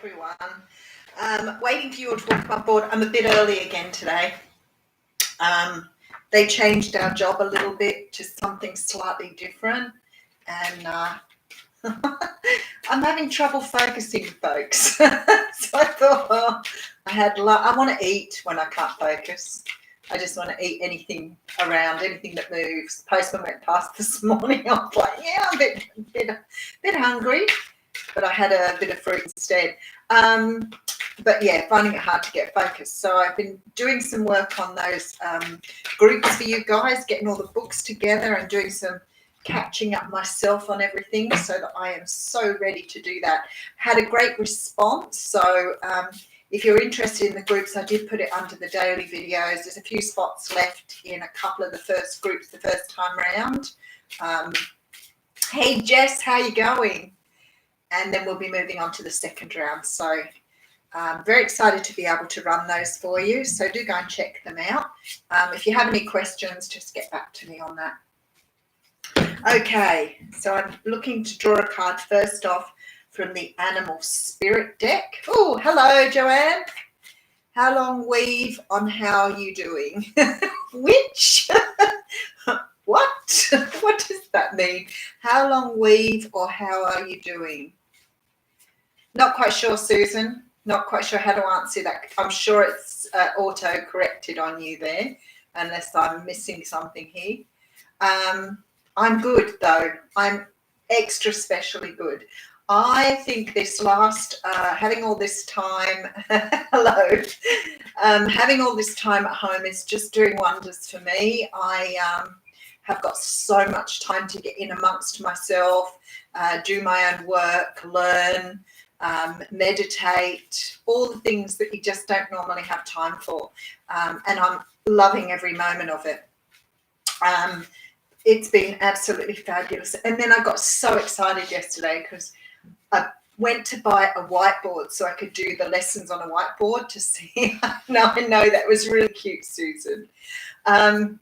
everyone. Waiting for you all to walk on board. I'm a bit early again today. They changed our job a little bit to something slightly different, and I'm having trouble focusing, folks. So I thought, well, I want to eat when I can't focus. I just want to eat anything around, anything that moves. Postman went past this morning. I was like, yeah, I'm a bit hungry, but I had a bit of fruit instead. But yeah, finding it hard to get focused. So I've been doing some work on those groups for you guys, getting all the books together and doing some catching up myself on everything so that I am so ready to do that. Had a great response. So if you're interested in the groups, I did put it under the daily videos. There's a few spots left in a couple of the first groups the first time round. Hey, Jess, how you going? And then we'll be moving on to the second round. So I'm very excited to be able to run those for you. So do go and check them out. If you have any questions, just get back to me on that. Okay, so I'm looking to draw a card first off from the Animal Spirit deck. Oh, hello, Joanne. How long weave on how you doing? Which? What? What does that mean? How long weave or how are you doing? Not quite sure, Susan. Not quite sure how to answer that. I'm sure it's auto-corrected on you there, unless I'm missing something here. I'm good, though. I'm extra specially good. I think this last, having all this time, hello, having all this time at home is just doing wonders for me. I have got so much time to get in amongst myself, do my own work, learn, meditate, all the things that you just don't normally have time for. And I'm loving every moment of it. It's been absolutely fabulous. And then I got so excited yesterday because I went to buy a whiteboard so I could do the lessons on a whiteboard to see. Now I know that was really cute, Susan. And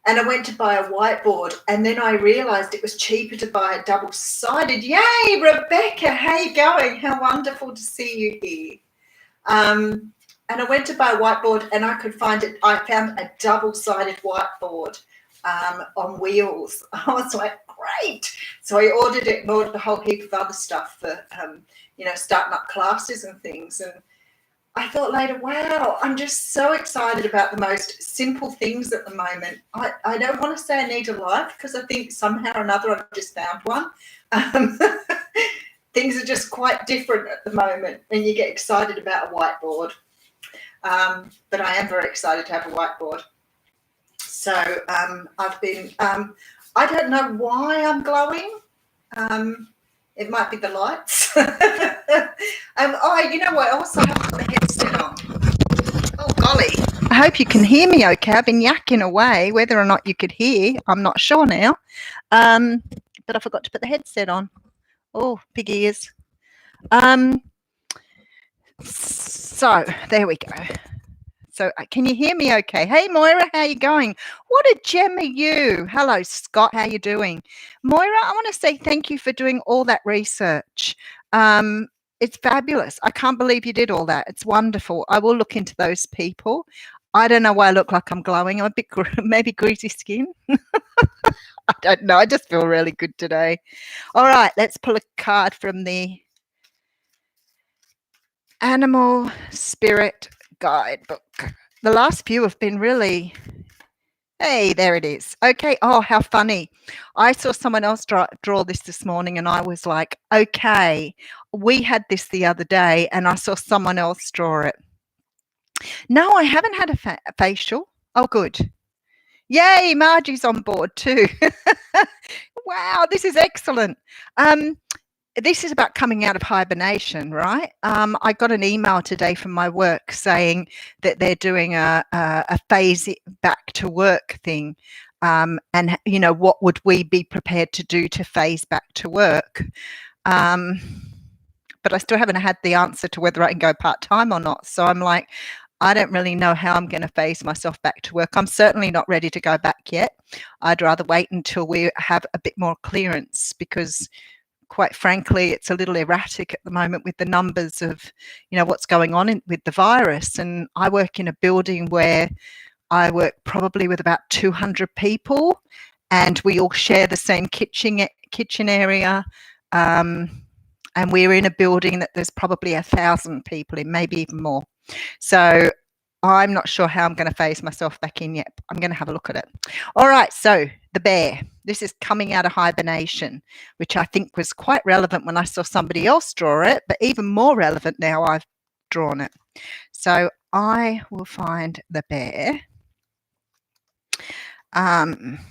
I went to buy a whiteboard and then I realised it was cheaper to buy a double-sided. Yay, Rebecca, how you going? How wonderful to see you here. And I went to buy a whiteboard and I could find it. I found a double-sided whiteboard on wheels. I was like, great. So I ordered it and ordered a whole heap of other stuff for, starting up classes and things. And I thought later, wow, I'm just so excited about the most simple things at the moment. I don't want to say I need a life because I think somehow or another I've just found one. Things are just quite different at the moment and you get excited about a whiteboard. But I am very excited to have a whiteboard. So I've been, I don't know why I'm glowing. It might be the lights. You know what? I also have got the headset on. Oh, golly. I hope you can hear me okay. I've been yakking away. Whether or not you could hear, I'm not sure now. But I forgot to put the headset on. Oh, big ears. So there we go. So can you hear me okay? Hey, Moira, how you going? What a gem are you. Hello, Scott. How you doing? Moira, I want to say thank you for doing all that research. It's fabulous. I can't believe you did all that. It's wonderful. I will look into those people. I don't know why I look like I'm glowing. I'm a bit, maybe greasy skin. I don't know. I just feel really good today. All right, let's pull a card from the Animal Spirit Guidebook. The last few have been really, hey, there it is. Okay. Oh, how funny. I saw someone else draw this morning and I was like, okay, we had this the other day and I saw someone else draw it. No, I haven't had a facial. Oh, good. Yay, Margie's on board too. Wow, this is excellent. This is about coming out of hibernation, right? I got an email today from my work saying that they're doing a phase back to work thing. And, what would we be prepared to do to phase back to work? But I still haven't had the answer to whether I can go part-time or not. So I'm like, I don't really know how I'm going to phase myself back to work. I'm certainly not ready to go back yet. I'd rather wait until we have a bit more clearance because quite frankly, it's a little erratic at the moment with the numbers of, what's going on with the virus. And I work in a building where I work probably with about 200 people, and we all share the same kitchen area. And we're in a building that there's probably 1,000 people in, maybe even more. So I'm not sure how I'm going to phase myself back in yet. I'm going to have a look at it. All right, so the bear. This is coming out of hibernation, which I think was quite relevant when I saw somebody else draw it, but even more relevant now I've drawn it. So I will find the bear. I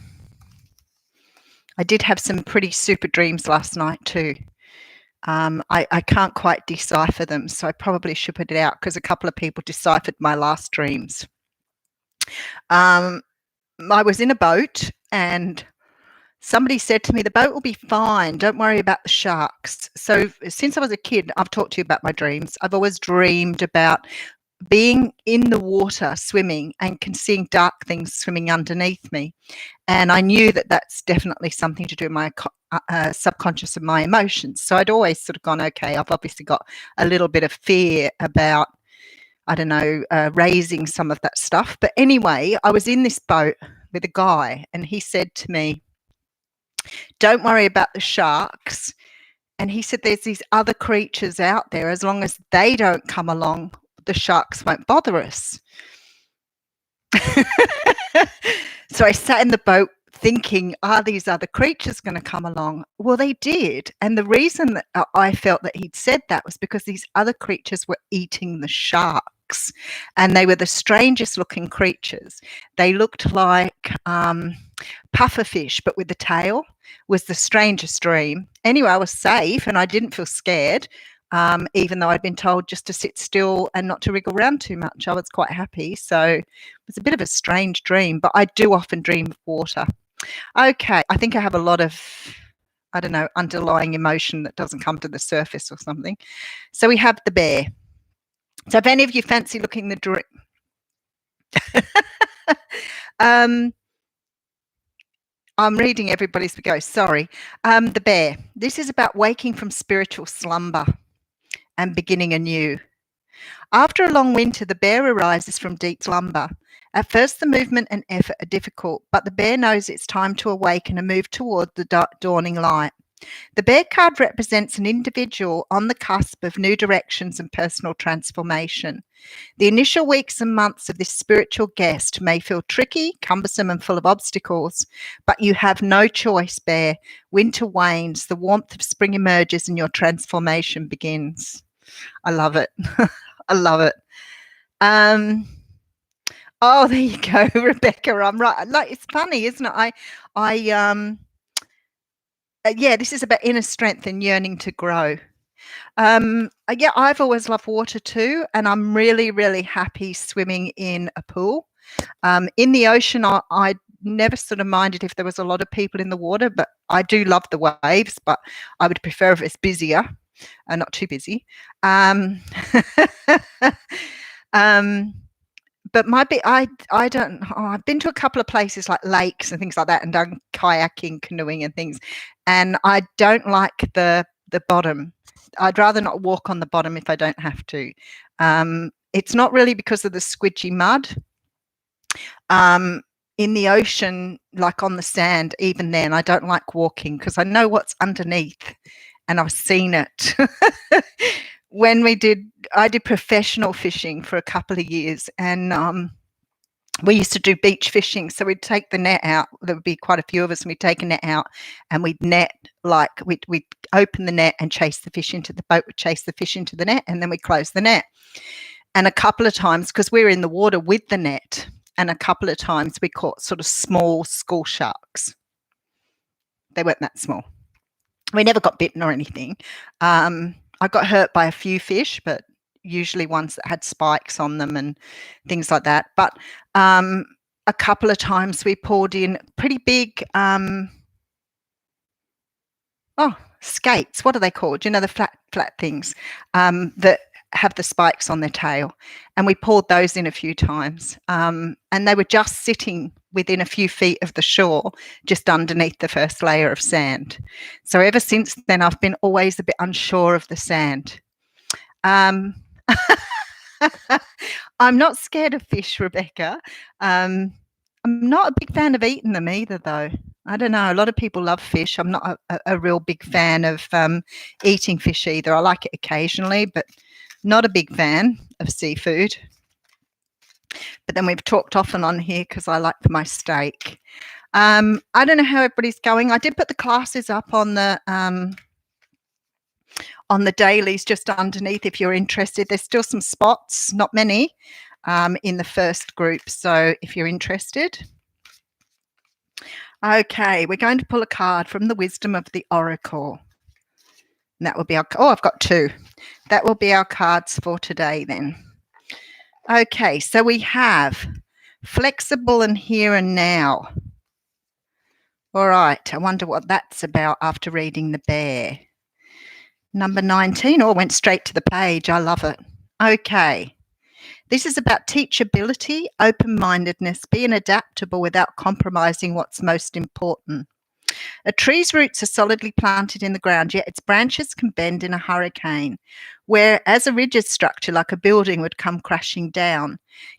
did have some pretty super dreams last night too. I can't quite decipher them, so I probably should put it out because a couple of people deciphered my last dreams. I was in a boat and somebody said to me, the boat will be fine, don't worry about the sharks. So since I was a kid, I've talked to you about my dreams. I've always dreamed about being in the water swimming and seeing dark things swimming underneath me. And I knew that that's definitely something to do with my subconscious and my emotions. So I'd always sort of gone, okay, I've obviously got a little bit of fear about, I don't know, raising some of that stuff. But anyway, I was in this boat with a guy and he said to me, don't worry about the sharks. And he said, there's these other creatures out there. As long as they don't come along, the sharks won't bother us. So I sat in the boat thinking, are these other creatures going to come along? Well, they did. And the reason that I felt that he'd said that was because these other creatures were eating the sharks. And they were the strangest looking creatures. They looked like pufferfish, but with the tail. Was the strangest dream. Anyway, I was safe and I didn't feel scared. Even though I'd been told just to sit still and not to wriggle around too much. I was quite happy. So it was a bit of a strange dream, but I do often dream of water. Okay, I think I have a lot of, I don't know, underlying emotion that doesn't come to the surface or something. So we have the bear. So if any of you fancy looking the dream, I'm reading everybody's go. Sorry. The bear. This is about waking from spiritual slumber and beginning anew. After a long winter, the bear arises from deep slumber. At first, the movement and effort are difficult, but the bear knows it's time to awaken and move toward the dawning light. The bear card represents an individual on the cusp of new directions and personal transformation. The initial weeks and months of this spiritual guest may feel tricky, cumbersome, and full of obstacles, but you have no choice, bear. Winter wanes, the warmth of spring emerges, and your transformation begins. I love it. I love it. Oh, there you go, Rebecca. I'm right. Like, it's funny, isn't it? Yeah, this is about inner strength and yearning to grow. Yeah, I've always loved water too, and I'm really, really happy swimming in a pool. In the ocean, I never sort of minded if there was a lot of people in the water, but I do love the waves, but I would prefer if it's busier and not too busy. But I don't. I've been to a couple of places like lakes and things like that, and done kayaking, canoeing, and things. And I don't like the bottom. I'd rather not walk on the bottom if I don't have to. It's not really because of the squidgy mud. In the ocean, like on the sand, even then, I don't like walking because I know what's underneath, and I've seen it. When I did professional fishing for a couple of years, and we used to do beach fishing. So we'd take the net out. There would be quite a few of us, and we'd take a net out, and we'd net, like we'd open the net and chase the fish into the boat. Would chase the fish into the net, and then we'd close the net. And a couple of times, because we were in the water with the net, and a couple of times we caught sort of small school sharks. They weren't that small. We never got bitten or anything. I got hurt by a few fish, but usually ones that had spikes on them and things like that. But a couple of times we pulled in pretty big, skates. What are they called? You know, the flat things that have the spikes on their tail, and we poured those in a few times, and they were just sitting within a few feet of the shore, just underneath the first layer of sand. So ever since then, I've been always a bit unsure of the sand. I'm not scared of fish, Rebecca. I'm not a big fan of eating them either, though. I don't know. A lot of people love fish. I'm not a real big fan of eating fish either. I like it occasionally, but not a big fan of seafood. But then we've talked off and on here because I like my steak. I don't know how everybody's going. I did put the classes up on the dailies just underneath if you're interested. There's still some spots, not many, in the first group. So if you're interested. Okay, we're going to pull a card from the Wisdom of the Oracle. And that will be our, I've got two. That will be our cards for today then. Okay, so we have flexible and here and now. All right, I wonder what that's about after reading the bear. Number 19, went straight to the page. I love it. Okay. This is about teachability, open-mindedness, being adaptable without compromising what's most important. A tree's roots are solidly planted in the ground, yet its branches can bend in a hurricane, whereas a rigid structure like a building would come crashing down.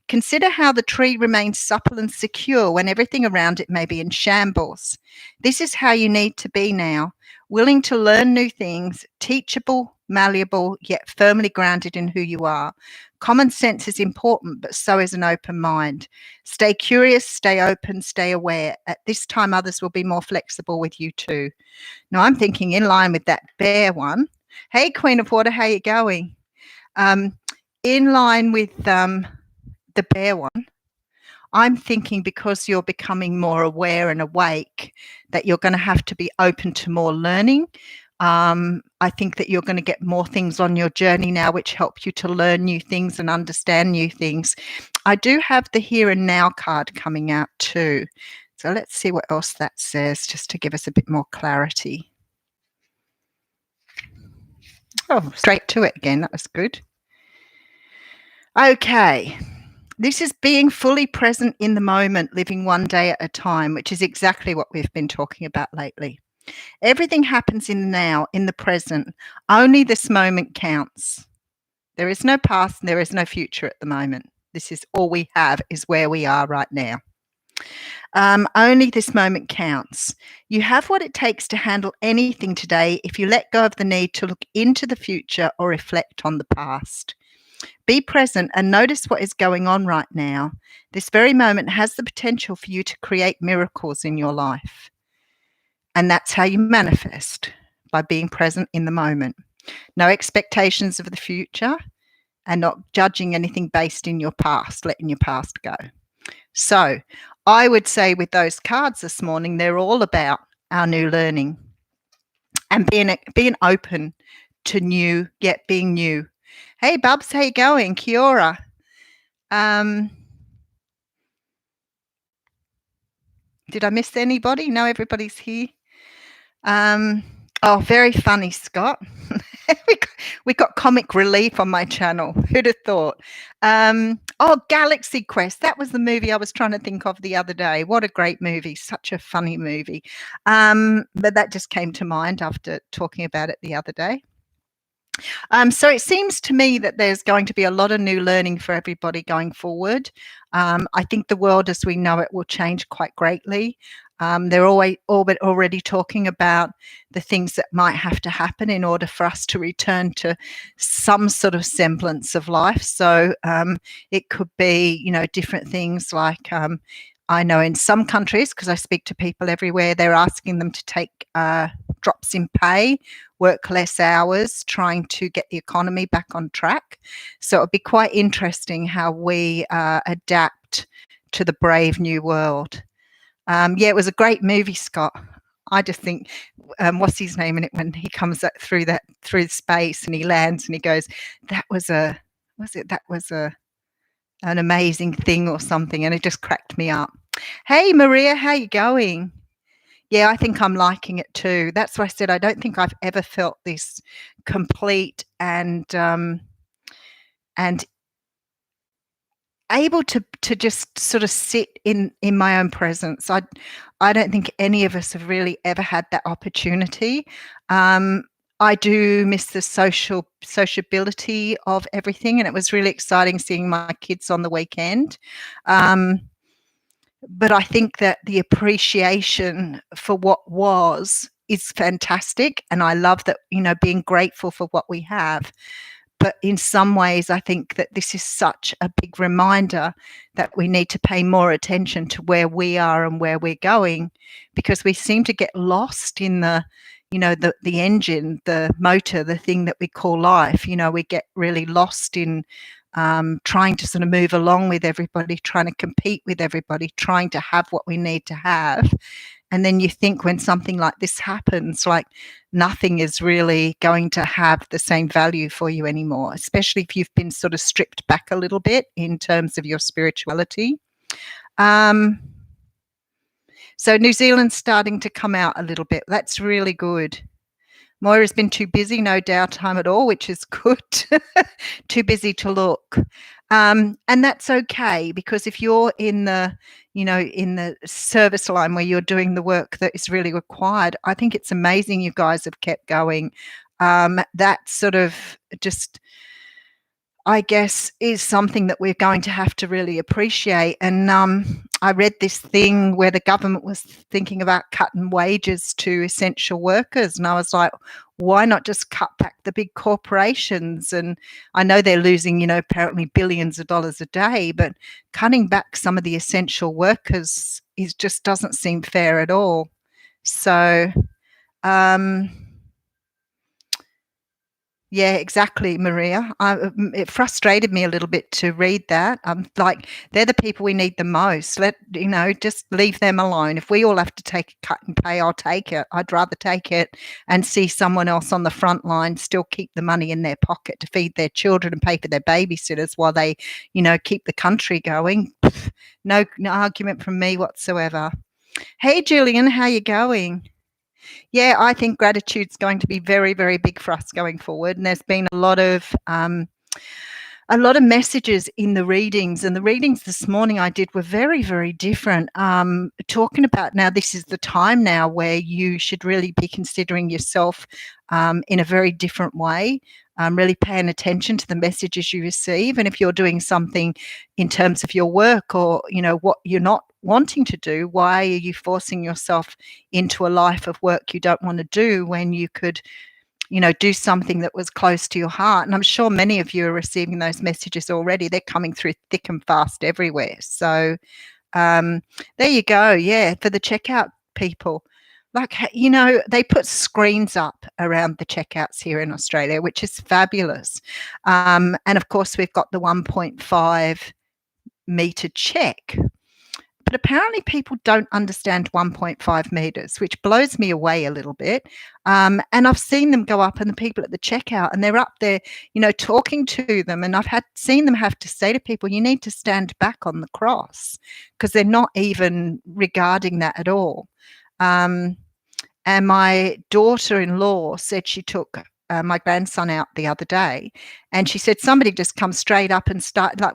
Consider how the tree remains supple and secure when everything around it may be in shambles. This is how you need to be now, willing to learn new things, teachable, malleable, yet firmly grounded in who you are. Common sense is important, but so is an open mind. Stay curious, stay open, stay aware. At this time, others will be more flexible with you too. Now, I'm thinking in line with that bear one. Hey, Queen of Water, how you going? In line with the bear one, I'm thinking because you're becoming more aware and awake that you're going to have to be open to more learning. I think that you're going to get more things on your journey now which help you to learn new things and understand new things. I do have the here and now card coming out too. So let's see what else that says just to give us a bit more clarity. Oh, straight to it again. That was good. Okay. This is being fully present in the moment, living one day at a time, which is exactly what we've been talking about lately. Everything happens in the now, in the present. Only this moment counts. There is no past and there is no future at the moment. This is all we have, is where we are right now. Only this moment counts. You have what it takes to handle anything today if you let go of the need to look into the future or reflect on the past. Be present and notice what is going on right now. This very moment has the potential for you to create miracles in your life. And that's how you manifest, by being present in the moment. No expectations of the future and not judging anything based in your past, letting your past go. So I would say with those cards this morning, they're all about our new learning and being open to new, yet being new. Hey, Bubs, how you going? Kia ora. Did I miss anybody? No, everybody's here. Oh, very funny, Scott. we got comic relief on my channel. Who'd have thought? Oh, Galaxy Quest. That was the movie I was trying to think of the other day. What a great movie. Such a funny movie. But that just came to mind after talking about it the other day. So it seems to me that there's going to be a lot of new learning for everybody going forward. I think the world as we know it will change quite greatly. They're already talking about the things that might have to happen in order for us to return to some sort of semblance of life. So it could be, different things like I know in some countries, because I speak to people everywhere, they're asking them to take drops in pay, work less hours, trying to get the economy back on track. So it'll be quite interesting how we adapt to the brave new world. Yeah, it was a great movie, Scott. I just think, what's his name in it when he comes through space and he lands and he goes, that was an amazing thing or something, and it just cracked me up. Hey, Maria, how you going? Yeah, I think I'm liking it too. That's why I said I don't think I've ever felt this complete and and able to just sort of sit in my own presence. I don't think any of us have really ever had that opportunity. I do miss the sociability of everything, and it was really exciting seeing my kids on the weekend. But I think that the appreciation for what was is fantastic, and I love that, being grateful for what we have. But in some ways, I think that this is such a big reminder that we need to pay more attention to where we are and where we're going, because we seem to get lost in the engine, the motor, the thing that we call life. We get really lost in trying to sort of move along with everybody, trying to compete with everybody, trying to have what we need to have. And then you think when something like this happens, like nothing is really going to have the same value for you anymore, especially if you've been sort of stripped back a little bit in terms of your spirituality. So New Zealand's starting to come out a little bit. That's really good. Moira's been too busy, no downtime at all, which is good. Too busy to look. And that's okay, because if you're in the service line where you're doing the work that is really required, I think it's amazing you guys have kept going. That sort of just, I guess, is something that we're going to have to really appreciate. And I read this thing where the government was thinking about cutting wages to essential workers. And I was like, why not just cut back the big corporations? And I know they're losing, apparently billions of dollars a day, but cutting back some of the essential workers just doesn't seem fair at all. So, yeah, exactly, Maria. It frustrated me a little bit to read that. Like, they're the people we need the most. Just leave them alone. If we all have to take a cut in pay, I'll take it. I'd rather take it and see someone else on the front line still keep the money in their pocket to feed their children and pay for their babysitters while they, keep the country going. No argument from me whatsoever. Hey, Julian, how you going? Yeah, I think gratitude's going to be very, very big for us going forward. And there's been a lot of messages in the readings, and the readings this morning I did were very, very different. Talking about now, this is the time now where you should really be considering yourself in a very different way. Really paying attention to the messages you receive, and if you're doing something in terms of your work or what you're not wanting to do, why are you forcing yourself into a life of work you don't want to do when you could do something that was close to your heart? And I'm sure many of you are receiving those messages already. They're coming through thick and fast everywhere. So there you go. Yeah, for the checkout people. Like, they put screens up around the checkouts here in Australia, which is fabulous. And of course, we've got the 1.5 metre check. But apparently people don't understand 1.5 metres, which blows me away a little bit. And I've seen them go up, and the people at the checkout, and they're up there, talking to them. And I've seen them have to say to people, you need to stand back on the cross, because they're not even regarding that at all. And my daughter-in-law said she took my grandson out the other day, and she said somebody just come straight up and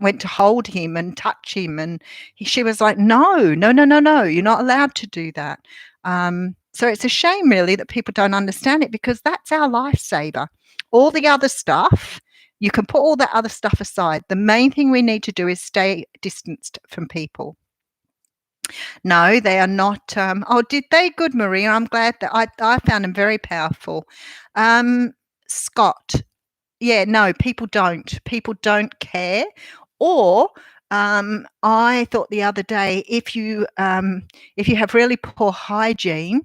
went to hold him and touch him, and she was like, no, you're not allowed to do that. So it's a shame really that people don't understand it, because that's our lifesaver. All the other stuff, you can put all that other stuff aside. The main thing we need to do is stay distanced from people. No, they are not. Oh, did they? Good, Maria. I'm glad that I found them very powerful. Scott, yeah, no, people don't. People don't care. Or I thought the other day, if you have really poor hygiene,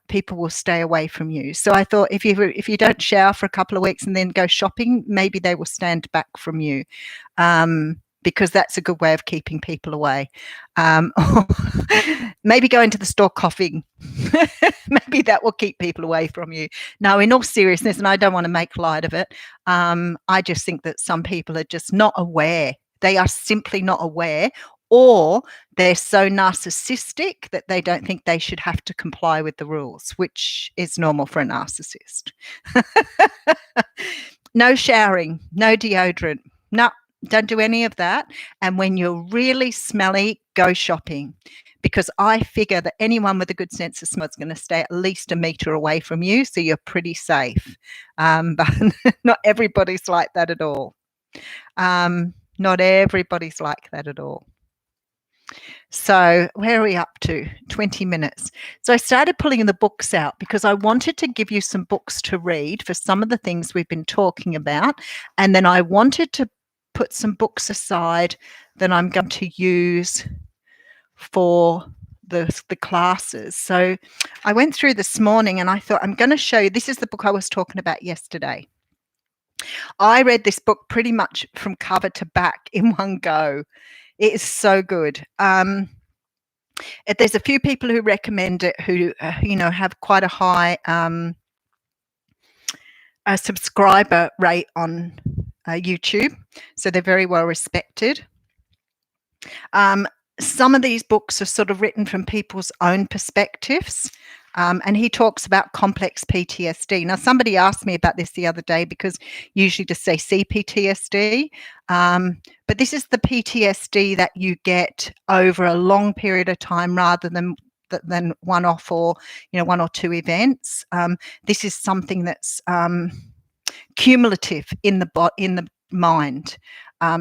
people will stay away from you. So I thought if you don't shower for a couple of weeks and then go shopping, maybe they will stand back from you. Because that's a good way of keeping people away. Maybe go into the store coughing. Maybe that will keep people away from you. No, in all seriousness, and I don't want to make light of it, I just think that some people are just not aware. They are simply not aware, or they're so narcissistic that they don't think they should have to comply with the rules, which is normal for a narcissist. No showering, no deodorant. No, don't do any of that. And when you're really smelly, go shopping. Because I figure that anyone with a good sense of smell is going to stay at least a metre away from you, so you're pretty safe. But not everybody's like that at all. Not everybody's like that at all. So where are we up to? 20 minutes. So I started pulling the books out because I wanted to give you some books to read for some of the things we've been talking about. And then I wanted to put some books aside that I'm going to use for the classes. So I went through this morning and I thought, I'm going to show you, this is the book I was talking about yesterday. I read this book pretty much from cover to back in one go. It is so good. There's a few people who recommend it who, have quite a high subscriber rate on YouTube. So they're very well respected. Some of these books are sort of written from people's own perspectives. And he talks about complex PTSD. Now, somebody asked me about this the other day because usually just say CPTSD. But this is the PTSD that you get over a long period of time rather than one-off or, one or two events. This is something that's cumulative in the mind.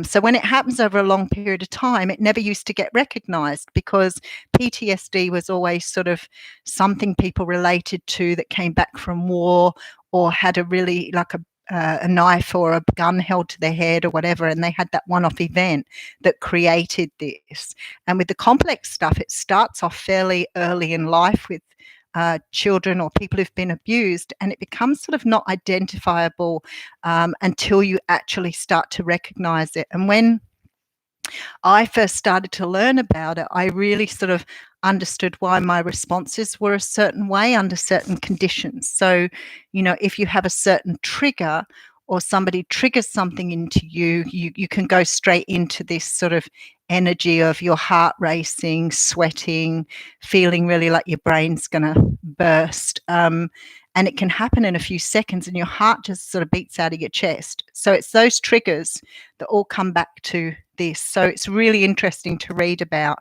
So when it happens over a long period of time, it never used to get recognized because PTSD was always sort of something people related to that came back from war or had a really like a knife or a gun held to their head or whatever, and they had that one-off event that created this. And with the complex stuff, it starts off fairly early in life with children or people who've been abused, and it becomes sort of not identifiable until you actually start to recognize it. And when I first started to learn about it, I really sort of understood why my responses were a certain way under certain conditions. So, if you have a certain trigger or somebody triggers something into you, you can go straight into this sort of energy of your heart racing, sweating, feeling really like your brain's going to burst. And it can happen in a few seconds and your heart just sort of beats out of your chest. So it's those triggers that all come back to this. So it's really interesting to read about.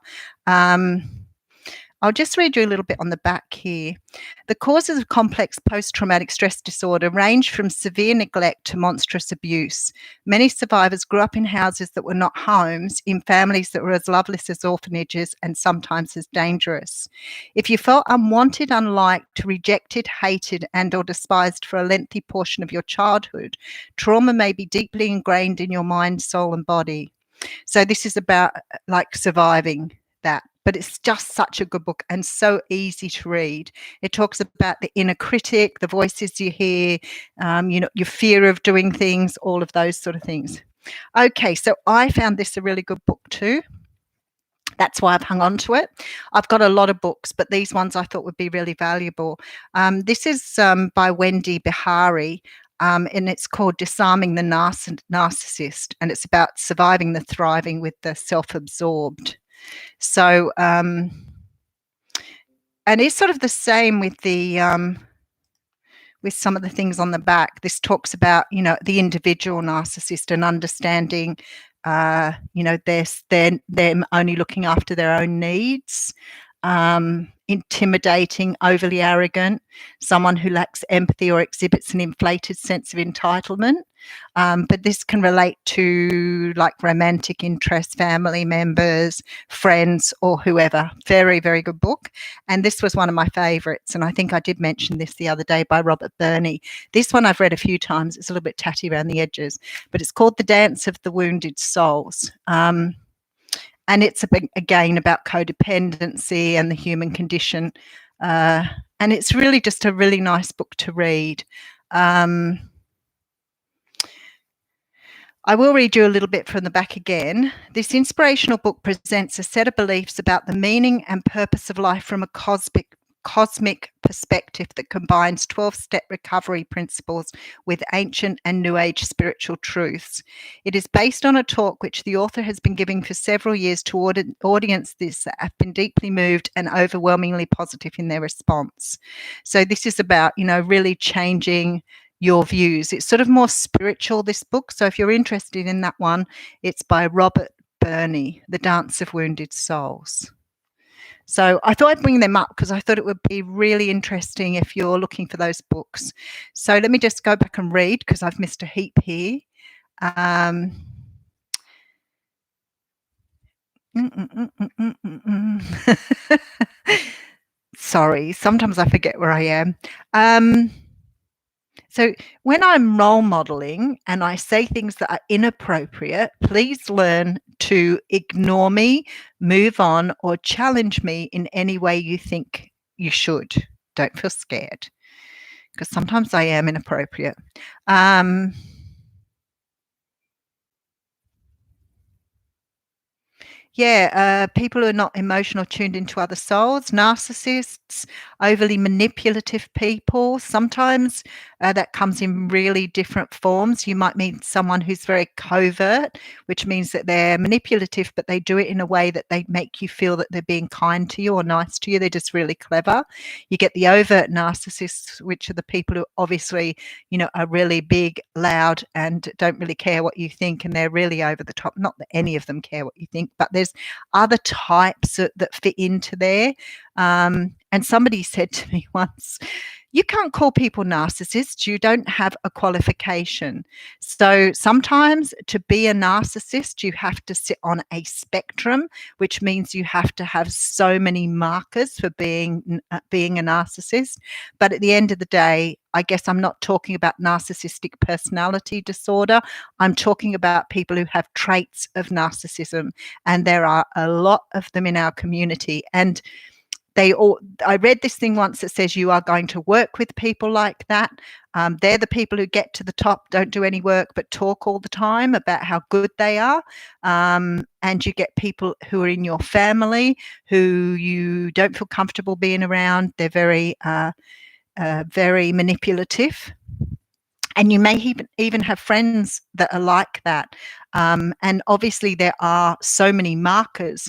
I'll just read you a little bit on the back here. The causes of complex post-traumatic stress disorder range from severe neglect to monstrous abuse. Many survivors grew up in houses that were not homes, in families that were as loveless as orphanages and sometimes as dangerous. If you felt unwanted, unliked, rejected, hated, and or despised for a lengthy portion of your childhood, trauma may be deeply ingrained in your mind, soul, and body. So this is about like surviving that. But it's just such a good book and so easy to read. It talks about the inner critic, the voices you hear, your fear of doing things, all of those sort of things. Okay, so I found this a really good book too. That's why I've hung on to it. I've got a lot of books, but these ones I thought would be really valuable. This is by Wendy Bihari, and it's called Disarming the Narcissist, and it's about surviving the thriving with the self-absorbed. So, and it's sort of the same with the with some of the things on the back. This talks about, the individual narcissist and understanding, them only looking after their own needs, intimidating, overly arrogant, someone who lacks empathy or exhibits an inflated sense of entitlement. But this can relate to like romantic interests, family members, friends, or whoever. Very, very good book. And this was one of my favourites. And I think I did mention this the other day by Robert Burney. This one I've read a few times. It's a little bit tatty around the edges, but it's called The Dance of the Wounded Souls. And it's again about codependency and the human condition. And it's really just a really nice book to read. I will read you a little bit from the back again. This inspirational book presents a set of beliefs about the meaning and purpose of life from a cosmic perspective that combines 12-step recovery principles with ancient and New Age spiritual truths. It is based on a talk which the author has been giving for several years to audiences that have been deeply moved and overwhelmingly positive in their response. So this is about, really changing your views. It's sort of more spiritual, this book. So if you're interested in that one, it's by Robert Burney, The Dance of Wounded Souls. So I thought I'd bring them up because I thought it would be really interesting if you're looking for those books. So let me just go back and read because I've missed a heap here. Sorry, sometimes I forget where I am. So when I'm role modeling and I say things that are inappropriate, please learn to ignore me, move on, or challenge me in any way you think you should. Don't feel scared, because sometimes I am inappropriate. People who are not emotional, tuned into other souls, narcissists, overly manipulative people. Sometimes that comes in really different forms. You might meet someone who's very covert, which means that they're manipulative, but they do it in a way that they make you feel that they're being kind to you or nice to you. They're just really clever. You get the overt narcissists, which are the people who obviously, are really big, loud, and don't really care what you think, and they're really over the top. Not that any of them care what you think, but there's other types that fit into there. And somebody said to me once, you can't call people narcissists. You don't have a qualification. So sometimes to be a narcissist, you have to sit on a spectrum, which means you have to have so many markers for being a narcissist. But at the end of the day, I guess I'm not talking about narcissistic personality disorder. I'm talking about people who have traits of narcissism. And there are a lot of them in our community. And I read this thing once that says you are going to work with people like that. They're the people who get to the top, don't do any work, but talk all the time about how good they are. And you get people who are in your family who you don't feel comfortable being around. They're very, very manipulative. And you may even have friends that are like that. And obviously there are so many markers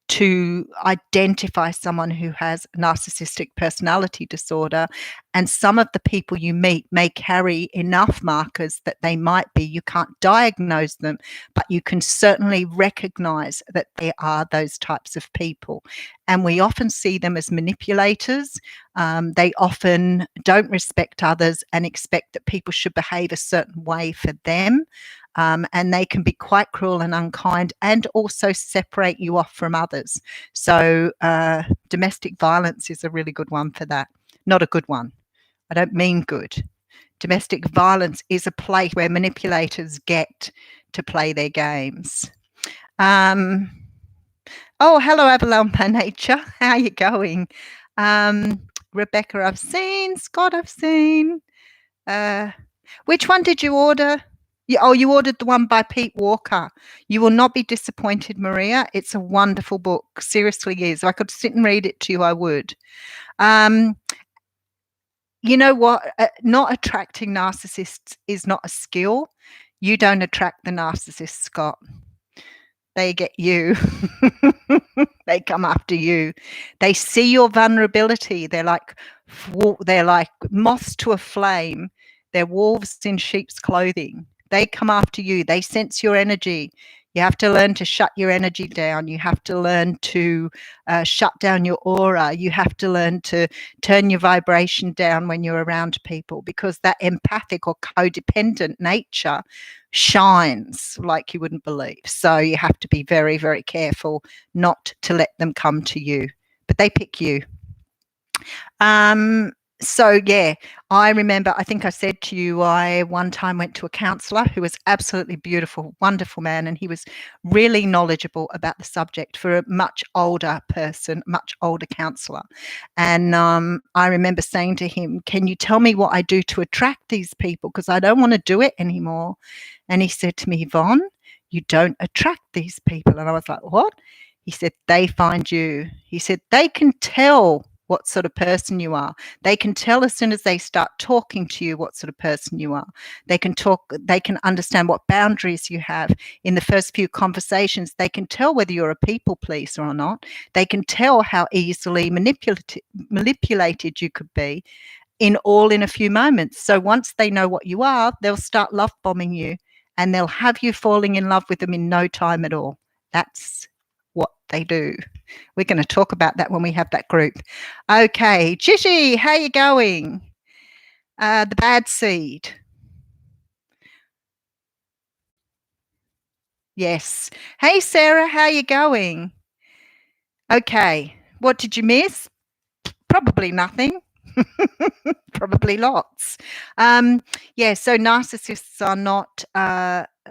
to identify someone who has narcissistic personality disorder. And some of the people you meet may carry enough markers that they might be. You can't diagnose them, but you can certainly recognize that they are those types of people. And we often see them as manipulators. They often don't respect others and expect that people should behave a certain way for them. And they can be quite cruel and unkind and also separate you off from others. So domestic violence is a really good one for that. Not a good one. I don't mean good. Domestic violence is a place where manipulators get to play their games. Oh, hello, Avalon by Nature. How are you going? Rebecca, I've seen. Scott, I've seen. Which one did you order? You ordered the one by Pete Walker. You will not be disappointed, Maria. It's a wonderful book. Seriously is. If I could sit and read it to you, I would. You know what? Not attracting narcissists is not a skill. You don't attract the narcissist, Scott. They get you. They come after you. They see your vulnerability. They're like moths to a flame. They're wolves in sheep's clothing. They come after you. They sense your energy. You have to learn to shut your energy down. You have to learn to shut down your aura. You have to learn to turn your vibration down when you're around people, because that empathic or codependent nature shines like you wouldn't believe. So you have to be very, very careful not to let them come to you, but they pick you. So yeah, I remember, I think I said to you, I one time went to a counsellor who was absolutely beautiful, wonderful man, and he was really knowledgeable about the subject for a much older person, much older counsellor. And I remember saying to him, can you tell me what I do to attract these people? Because I don't want to do it anymore. And he said to me, Yvonne, you don't attract these people. And I was like, what? He said, they find you. He said, they can tell what sort of person you are. They can tell as soon as they start talking to you what sort of person you are. They can understand what boundaries you have. In the first few conversations, they can tell whether you're a people pleaser or not. They can tell how easily manipulated you could be. in a few moments. So once they know what you are, they'll start love bombing you, and they'll have you falling in love with them in no time at all. That's what they do. We're going to talk about that when we have that group. Okay, Chishi, how you going? The bad seed. Yes. Hey, Sarah, how you going? Okay. What did you miss? Probably nothing. Probably lots. So narcissists are not,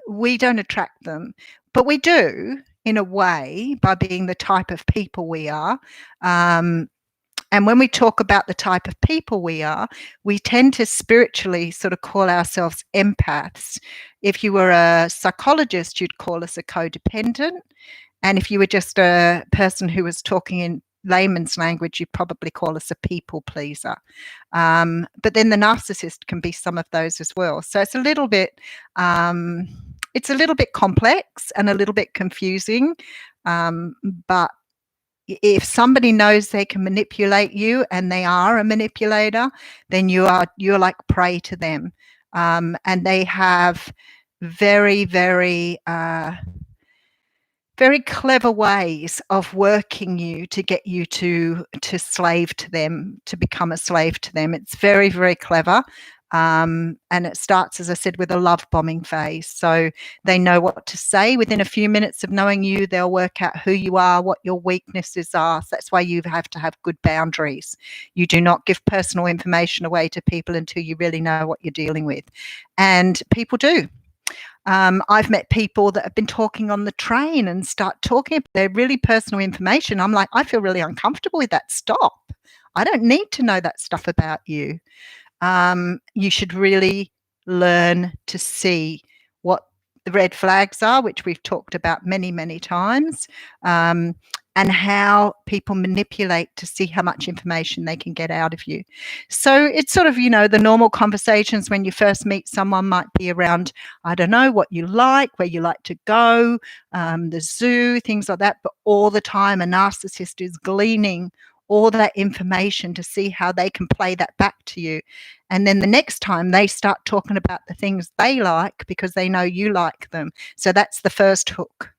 we don't attract them, but we do in a way by being the type of people we are. And when we talk about the type of people we are, we tend to spiritually sort of call ourselves empaths. If you were a psychologist, you'd call us a codependent. And if you were just a person who was talking in layman's language, you'd probably call us a people pleaser. But then the narcissist can be some of those as well. So it's a little bit complex and a little bit confusing. But if somebody knows they can manipulate you and they are a manipulator, then you're like prey to them. And they have very, very very clever ways of working you to get you to slave to them, to become a slave to them. It's very, very clever. And it starts, as I said, with a love bombing phase. So they know what to say. Within a few minutes of knowing you, they'll work out who you are, what your weaknesses are. So that's why you have to have good boundaries. You do not give personal information away to people until you really know what you're dealing with. And people do. I've met people that have been talking on the train and start talking about their really personal information. I'm like, I feel really uncomfortable with that. Stop. I don't need to know that stuff about you. You should really learn to see what the red flags are, which we've talked about many, many times, and how people manipulate to see how much information they can get out of you. So it's sort of, the normal conversations when you first meet someone might be around, I don't know, what you like, where you like to go, the zoo, things like that. But all the time, a narcissist is gleaning all that information to see how they can play that back to you. And then the next time they start talking about the things they like because they know you like them. So that's the first hook.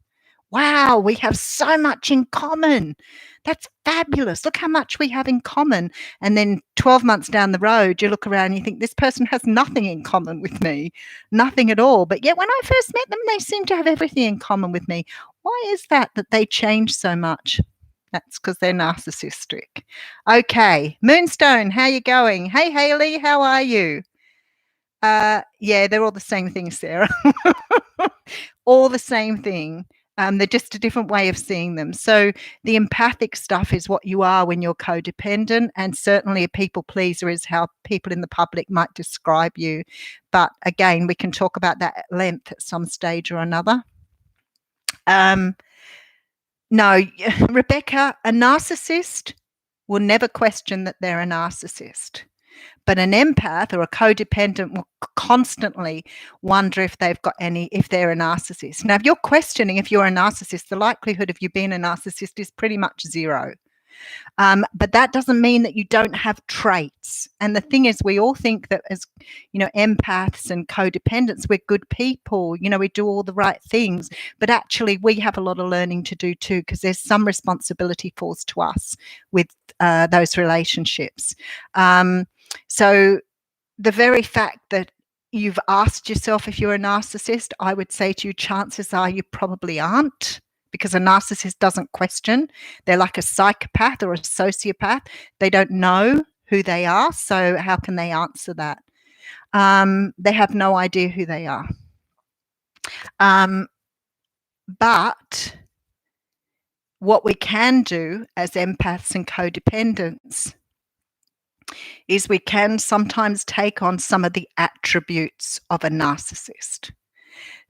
Wow, we have so much in common. That's fabulous. Look how much we have in common. And then 12 months down the road, you look around and you think, this person has nothing in common with me, nothing at all. But yet when I first met them, they seem to have everything in common with me. Why is that they change so much? That's because they're narcissistic. Okay, Moonstone, how you going? Hey, Haley, how are you? Yeah, they're all the same thing, Sarah. All the same thing. They're just a different way of seeing them. So the empathic stuff is what you are when you're codependent, and certainly a people pleaser is how people in the public might describe you. But again, we can talk about that at length at some stage or another. No, Rebecca, a narcissist will never question that they're a narcissist. But an empath or a codependent will constantly wonder if they're a narcissist. Now, if you're questioning if you're a narcissist, the likelihood of you being a narcissist is pretty much zero. But that doesn't mean that you don't have traits. And the thing is, we all think that as, empaths and codependents, we're good people, we do all the right things. But actually, we have a lot of learning to do too, because there's some responsibility falls to us with those relationships. So the very fact that you've asked yourself if you're a narcissist, I would say to you, chances are you probably aren't, because a narcissist doesn't question. They're like a psychopath or a sociopath. They don't know who they are, so how can they answer that? They have no idea who they are. But what we can do as empaths and codependents is we can sometimes take on some of the attributes of a narcissist.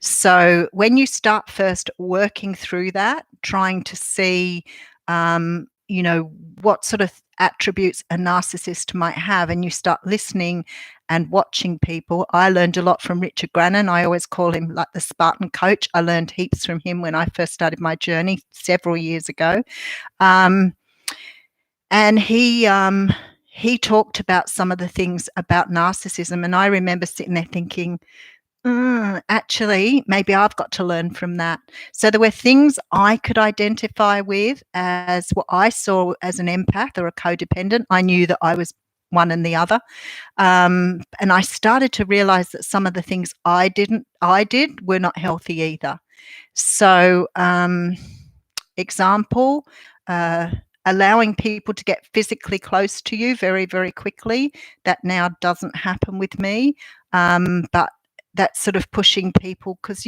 So when you start first working through that, trying to see, what sort of attributes a narcissist might have, and you start listening and watching people. I learned a lot from Richard Grannon. I always call him like the Spartan coach. I learned heaps from him when I first started my journey several years ago. And he he talked about some of the things about narcissism, and I remember sitting there thinking, actually, maybe I've got to learn from that. So there were things I could identify with as what I saw as an empath or a codependent. I knew that I was one and the other. And I started to realize that some of the things I did were not healthy either. So, example, allowing people to get physically close to you very, very quickly. That now doesn't happen with me. But that's sort of pushing people because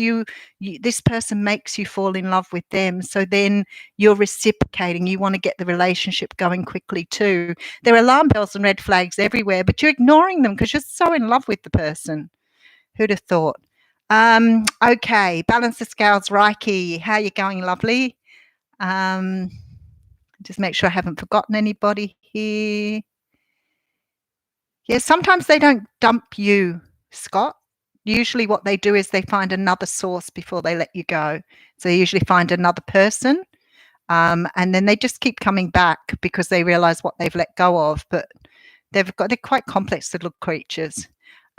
this person makes you fall in love with them. So then you're reciprocating. You want to get the relationship going quickly too. There are alarm bells and red flags everywhere, but you're ignoring them because you're so in love with the person. Who'd have thought? Okay, balance the scales, Reiki. How you going, lovely? Just make sure I haven't forgotten anybody here. Yeah, sometimes they don't dump you, Scott. Usually what they do is they find another source before they let you go. So they usually find another person, and then they just keep coming back because they realize what they've let go of. But they're quite complex little creatures.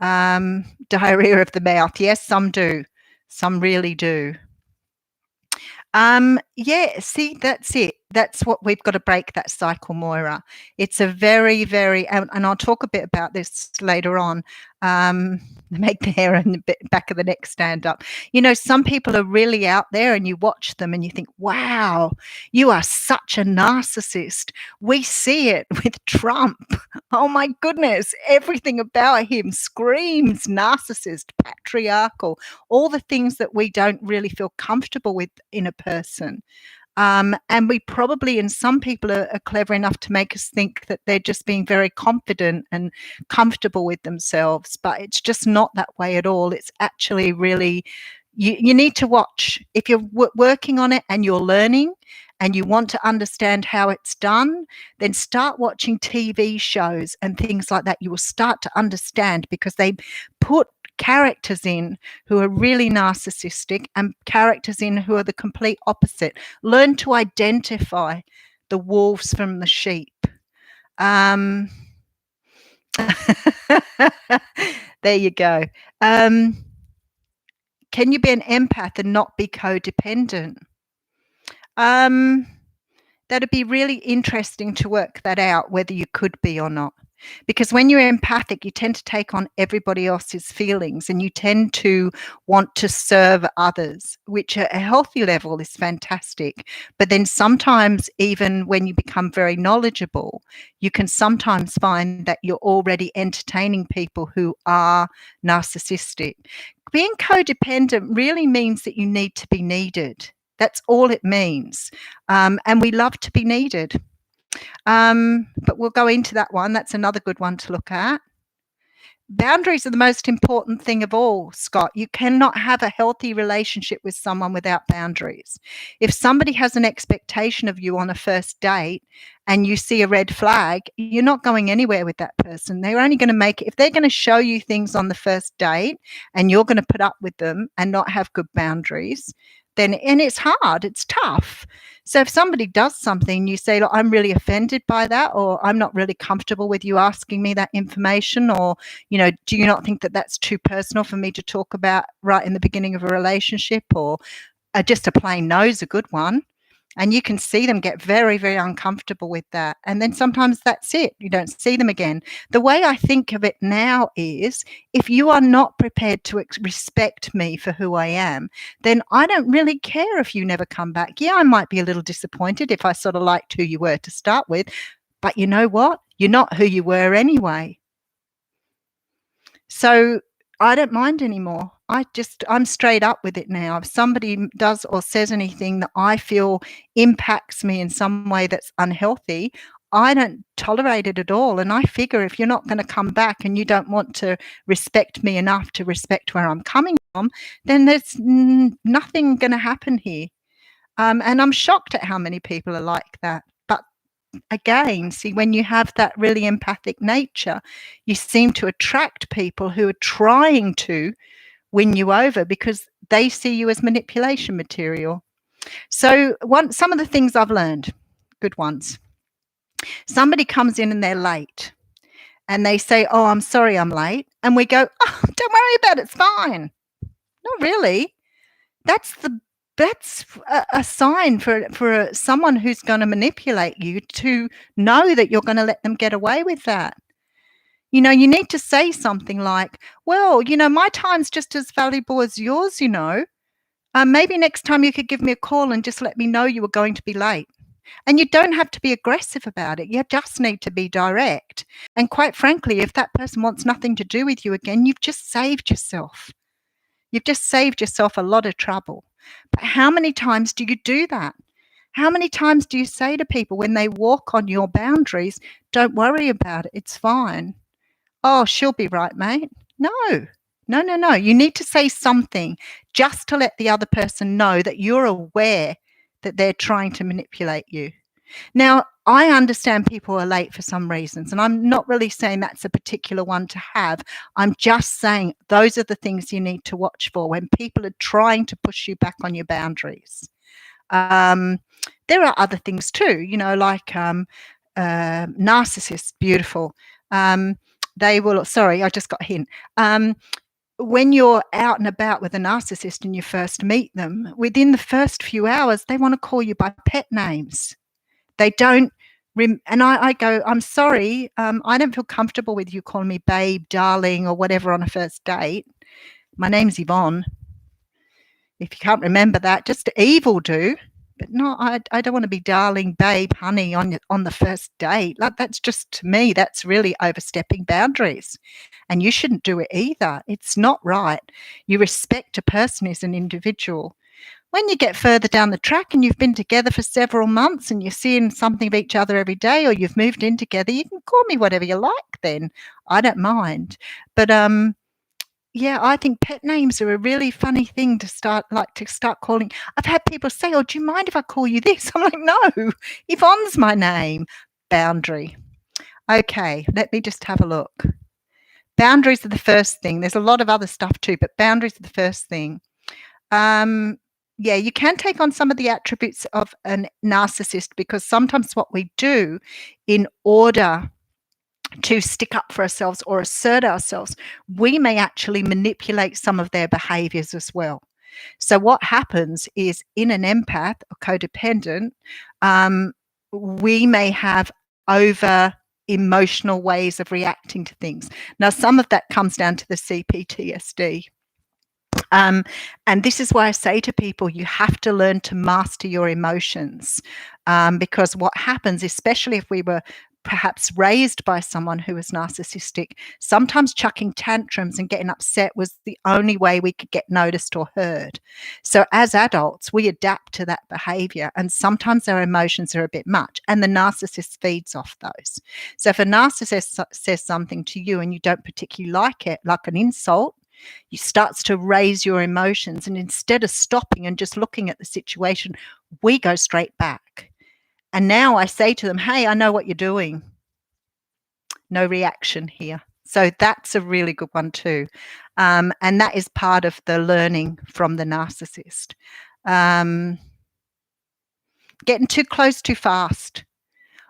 Diarrhea of the mouth. Yes, some do. Some really do. Yeah, see, that's it. That's what we've got to break, that cycle, Moira. It's a very, very, and I'll talk a bit about this later on. Make the hair and the back of the neck stand up. You know, some people are really out there and you watch them and you think, wow, you are such a narcissist. We see it with Trump. Oh my goodness, everything about him screams narcissist, patriarchal, all the things that we don't really feel comfortable with in a person. And we probably, and some people are clever enough to make us think that they're just being very confident and comfortable with themselves, but it's just not that way at all. It's actually really, you need to watch. If you're working on it and you're learning and you want to understand how it's done, then start watching TV shows and things like that. You will start to understand because they put characters in who are really narcissistic and characters in who are the complete opposite. Learn to identify the wolves from the sheep. There you go. Can you be an empath and not be codependent? That'd be really interesting to work that out, whether you could be or not. Because when you're empathic, you tend to take on everybody else's feelings and you tend to want to serve others, which at a healthy level is fantastic. But then sometimes, even when you become very knowledgeable, you can sometimes find that you're already entertaining people who are narcissistic. Being codependent really means that you need to be needed. That's all it means. And we love to be needed. But we'll go into that one. That's another good one to look at. Boundaries are the most important thing of all, Scott. You cannot have a healthy relationship with someone without boundaries. If somebody has an expectation of you on a first date and you see a red flag, you're not going anywhere with that person. They're only going to make it, if they're going to show you things on the first date and you're going to put up with them and not have good boundaries, then, and it's hard, it's tough. So if somebody does something, you say, look, I'm really offended by that, or I'm not really comfortable with you asking me that information, or, you know, do you not think that that's too personal for me to talk about right in the beginning of a relationship, or just a plain no is a good one. And you can see them get very, very uncomfortable with that. And then sometimes that's it. You don't see them again. The way I think of it now is, if you are not prepared to respect me for who I am, then I don't really care if you never come back. Yeah, I might be a little disappointed if I sort of liked who you were to start with. But you know what? You're not who you were anyway. So I don't mind anymore. I'm straight up with it now. If somebody does or says anything that I feel impacts me in some way that's unhealthy, I don't tolerate it at all. And I figure if you're not going to come back and you don't want to respect me enough to respect where I'm coming from, then there's nothing going to happen here. And I'm shocked at how many people are like that. But again, see, when you have that really empathic nature, you seem to attract people who are trying to win you over because they see you as manipulation material. So some of the things I've learned, good ones. Somebody comes in and they're late. and they say, "Oh, I'm sorry I'm late." And we go, "Oh, don't worry about it. It's fine." Not really. That's a sign for someone who's going to manipulate you to know that you're going to let them get away with that. You know, you need to say something like, "Well, my time's just as valuable as yours, maybe next time you could give me a call and just let me know you were going to be late." And you don't have to be aggressive about it. You just need to be direct. And quite frankly, if that person wants nothing to do with you again, you've just saved yourself. You've just saved yourself a lot of trouble. But how many times do you do that? How many times do you say to people when they walk on your boundaries, "Don't worry about it, it's fine"? "Oh, she'll be right, mate." No, no, no, no. You need to say something just to let the other person know that you're aware that they're trying to manipulate you. Now, I understand people are late for some reasons, and I'm not really saying that's a particular one to have. I'm just saying those are the things you need to watch for when people are trying to push you back on your boundaries. There are other things too, like narcissists, beautiful. They will, sorry, I just got a hint. When you're out and about with a narcissist and you first meet them, within the first few hours, they want to call you by pet names. They don't, and I go, "I'm sorry, I don't feel comfortable with you calling me babe, darling, or whatever on a first date. My name's Yvonne. If you can't remember that, just evil do. But no, I don't want to be darling, babe, honey on the first date. Like, that's just, to me, that's really overstepping boundaries. And you shouldn't do it either. It's not right. You respect a person as an individual. When you get further down the track and you've been together for several months and you're seeing something of each other every day, or you've moved in together, you can call me whatever you like then. I don't mind. But yeah, I think pet names are a really funny thing to start calling. I've had people say, "Oh, do you mind if I call you this?" I'm like, "No, Yvonne's my name." Boundary. Okay, let me just have a look. Boundaries are the first thing. There's a lot of other stuff too, but boundaries are the first thing. Yeah, you can take on some of the attributes of a narcissist, because sometimes what we do in order to stick up for ourselves or assert ourselves, we may actually manipulate some of their behaviors as well. So what happens is, in an empath or codependent, we may have over emotional ways of reacting to things. Now, some of that comes down to the CPTSD. And this is why I say to people, you have to learn to master your emotions, because what happens, especially if we were perhaps raised by someone who was narcissistic, sometimes chucking tantrums and getting upset was the only way we could get noticed or heard. So as adults, we adapt to that behavior, and sometimes our emotions are a bit much, and the narcissist feeds off those. So if a narcissist says something to you and you don't particularly like it, like an insult, you starts to raise your emotions, and instead of stopping and just looking at the situation, we go straight back. And now I say to them, "Hey, I know what you're doing." No reaction here. So that's a really good one too. And that is part of the learning from the narcissist. Getting too close too fast.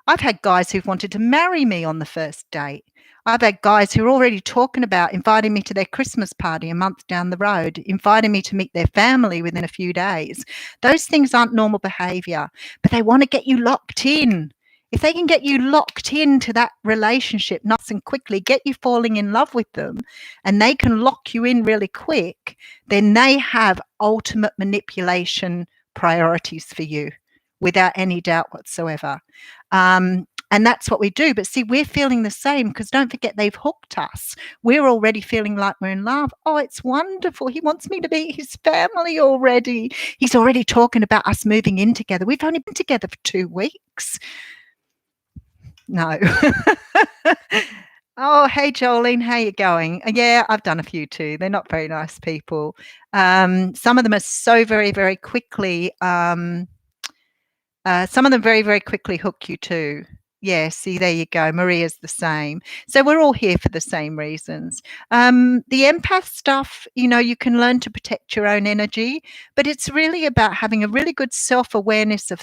I've had guys who've wanted to marry me on the first date. I've had guys who are already talking about inviting me to their Christmas party a month down the road, inviting me to meet their family within a few days. Those things aren't normal behavior, but they want to get you locked in. If they can get you locked into that relationship nice and quickly, get you falling in love with them, and they can lock you in really quick, then they have ultimate manipulation priorities for you, without any doubt whatsoever. And that's what we do. But see, we're feeling the same, because don't forget, they've hooked us. We're already feeling like we're in love. "Oh, it's wonderful. He wants me to be his family already. He's already talking about us moving in together. We've only been together for 2 weeks." No. Oh, hey, Jolene, how you going? Yeah, I've done a few too. They're not very nice people. Some of them are so very, very quickly. Some of them very, very quickly hook you too. Yeah, see, there you go. Maria's the same. So we're all here for the same reasons. The empath stuff, you can learn to protect your own energy, but it's really about having a really good self-awareness of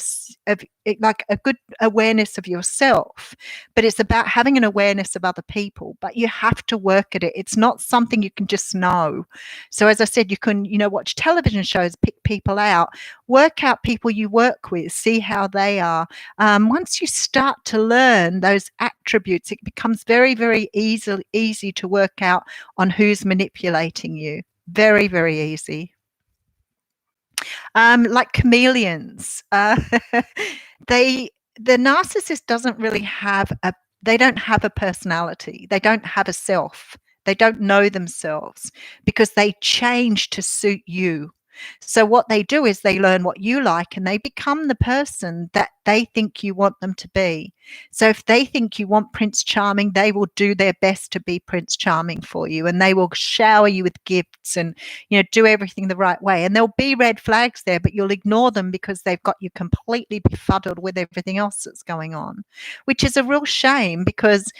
it, like a good awareness of yourself. But it's about having an awareness of other people. But you have to work at it. It's not something you can just know. So as I said, you can, watch television shows, pick people out, work out people you work with, see how they are. Once you start to learn those attributes, it becomes very, very easy to work out on who's manipulating you. Very, very easy. Like chameleons, the narcissist doesn't really have they don't have a personality. They don't have a self. They don't know themselves because they change to suit you. So what they do is they learn what you like and they become the person that they think you want them to be. So if they think you want Prince Charming, they will do their best to be Prince Charming for you, and they will shower you with gifts and do everything the right way. And there'll be red flags there, but you'll ignore them because they've got you completely befuddled with everything else that's going on, which is a real shame because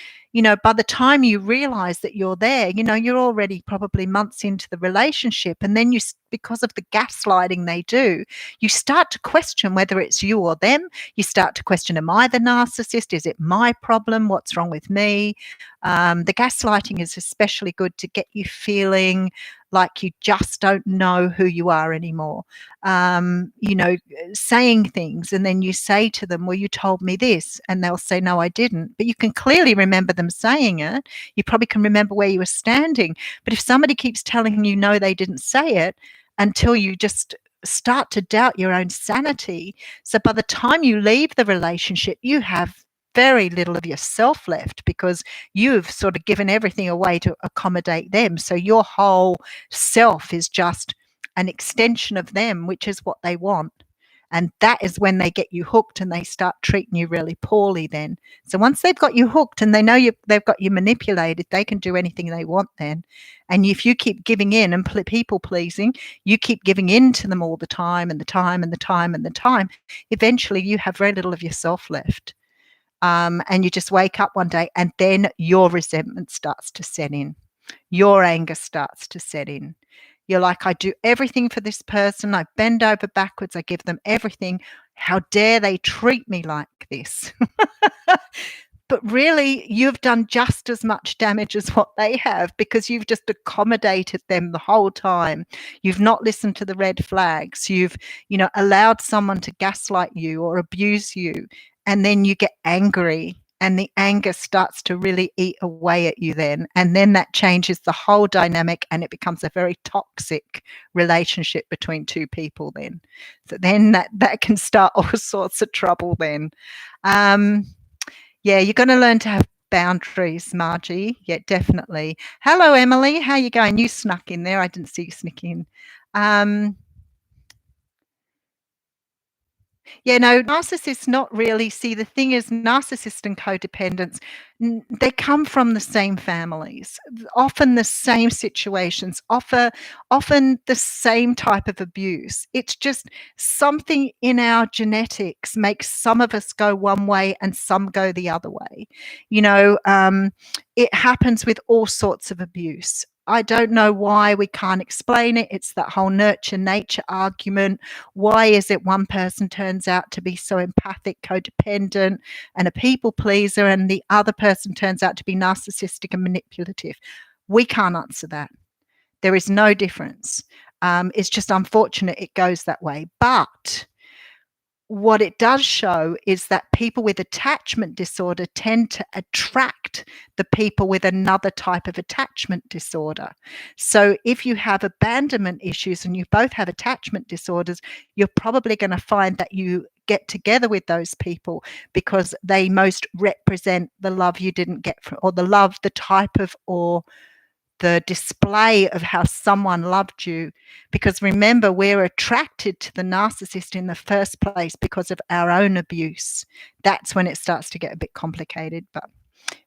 by the time you realize that you're there, you're already probably months into the relationship. And then because of the gaslighting they do, you start to question whether it's you or them. You start to question, am I the narcissist? Is it my problem? What's wrong with me? The gaslighting is especially good to get you feeling like you just don't know who you are anymore. Saying things, and then you say to them, well, you told me this, and they'll say, no, I didn't. But you can clearly remember them saying it. You probably can remember where you were standing. But if somebody keeps telling you, no, they didn't say it, until you just start to doubt your own sanity. So by the time you leave the relationship, you have very little of yourself left because you've sort of given everything away to accommodate them. So your whole self is just an extension of them, which is what they want. And that is when they get you hooked and they start treating you really poorly then. So once they've got you hooked and they know they've got you manipulated, they can do anything they want then. And if you keep giving in and people pleasing, you keep giving in to them all the time and the time and the time and the time, eventually you have very little of yourself left. And you just wake up one day and then your resentment starts to set in. Your anger starts to set in. You're like, I do everything for this person. I bend over backwards. I give them everything. How dare they treat me like this? But really, you've done just as much damage as what they have because you've just accommodated them the whole time. You've not listened to the red flags. You've, allowed someone to gaslight you or abuse you. And then you get angry and the anger starts to really eat away at you then. And then that changes the whole dynamic and it becomes a very toxic relationship between two people then. So then that can start all sorts of trouble then. Yeah, you're going to learn to have boundaries, Margie. Yeah, definitely. Hello, Emily. How you going? You snuck in there. I didn't see you sneak in. Yeah, no, narcissists not really. See, the thing is, narcissists and codependents, they come from the same families, often the same situations, often the same type of abuse. It's just something in our genetics makes some of us go one way and some go the other way. It happens with all sorts of abuse. I don't know why we can't explain it. It's that whole nurture nature argument. Why is it one person turns out to be so empathic, codependent, and a people pleaser, and the other person turns out to be narcissistic and manipulative? We can't answer that. There is no difference. It's just unfortunate it goes that way. But what it does show is that people with attachment disorder tend to attract the people with another type of attachment disorder. So if you have abandonment issues and you both have attachment disorders, you're probably going to find that you get together with those people because they most represent the love you didn't get from, or the type of, or the display of how someone loved you. Because remember, we're attracted to the narcissist in the first place because of our own abuse. That's when it starts to get a bit complicated. But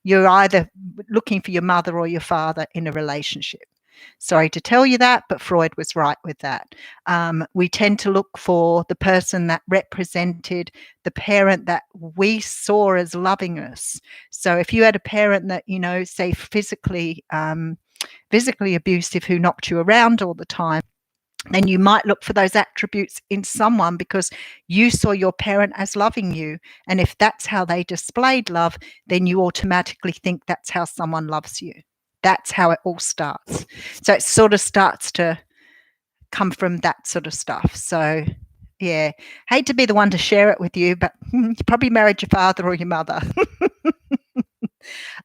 you're either looking for your mother or your father in a relationship. Sorry to tell you that, but Freud was right with that. We tend to look for the person that represented the parent that we saw as loving us. So if you had a parent that, say physically abusive, who knocked you around all the time, then you might look for those attributes in someone because you saw your parent as loving you. And if that's how they displayed love, then you automatically think that's how someone loves you. That's how it all starts. So it sort of starts to come from that sort of stuff. So, yeah, hate to be the one to share it with you, but you probably married your father or your mother.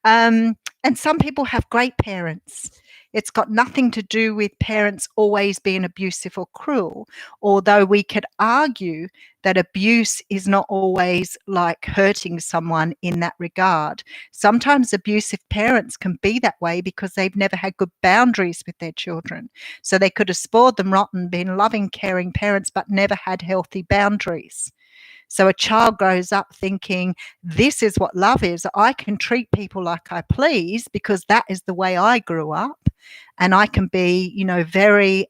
And some people have great parents. It's got nothing to do with parents always being abusive or cruel, although we could argue that abuse is not always like hurting someone in that regard. Sometimes abusive parents can be that way because they've never had good boundaries with their children. So they could have spoiled them rotten, been loving, caring parents, but never had healthy boundaries. So a child grows up thinking, this is what love is. I can treat people like I please because that is the way I grew up. And I can be, very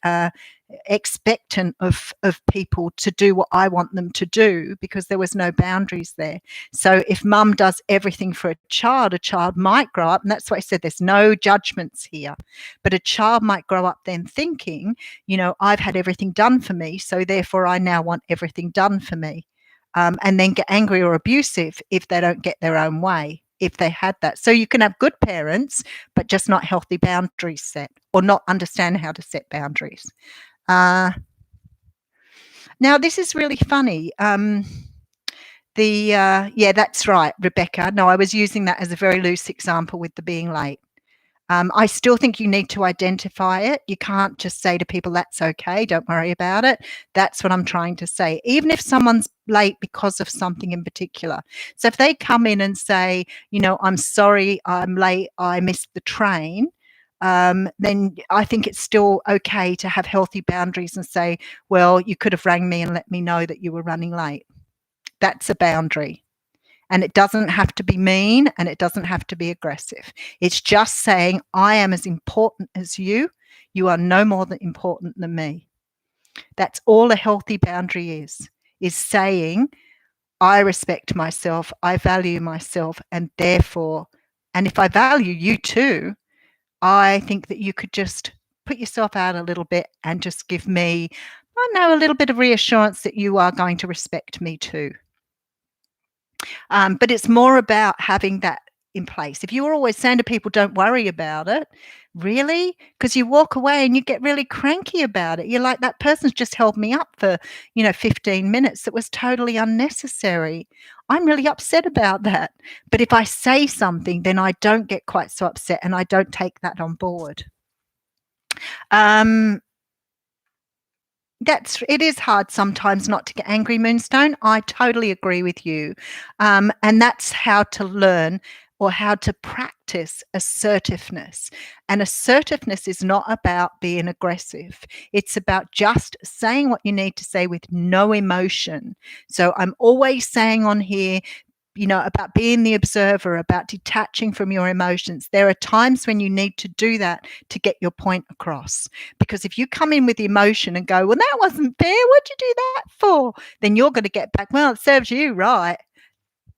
expectant of people to do what I want them to do because there was no boundaries there. So if mum does everything for a child might grow up, and that's why I said there's no judgments here, but a child might grow up then thinking, I've had everything done for me, so therefore I now want everything done for me. And then get angry or abusive if they don't get their own way, if they had that. So you can have good parents, but just not healthy boundaries set or not understand how to set boundaries. Now, this is really funny. Yeah, that's right, Rebecca. No, I was using that as a very loose example with the being late. I still think you need to identify it. You can't just say to people, that's okay, don't worry about it. That's what I'm trying to say. Even if someone's late because of something in particular. So if they come in and say, I'm sorry, I'm late, I missed the train, then I think it's still okay to have healthy boundaries and say, well, you could have rang me and let me know that you were running late. That's a boundary. And it doesn't have to be mean and it doesn't have to be aggressive. It's just saying, I am as important as you. You are no more than important than me. That's all a healthy boundary is saying, I respect myself, I value myself, and therefore, and if I value you too, I think that you could just put yourself out a little bit and just give me, a little bit of reassurance that you are going to respect me too. But it's more about having that in place. If you were always saying to people, don't worry about it, really? Because you walk away and you get really cranky about it. You're like, that person's just held me up for, 15 minutes. It was totally unnecessary. I'm really upset about that. But if I say something, then I don't get quite so upset and I don't take that on board. It is hard sometimes not to get angry, Moonstone. I totally agree with you. And that's how to learn or how to practice assertiveness. And assertiveness is not about being aggressive. It's about just saying what you need to say with no emotion. So I'm always saying on here, about being the observer, about detaching from your emotions. There are times when you need to do that to get your point across. Because if you come in with emotion and go, well, that wasn't fair, what'd you do that for? Then you're going to get back, well, it serves you right.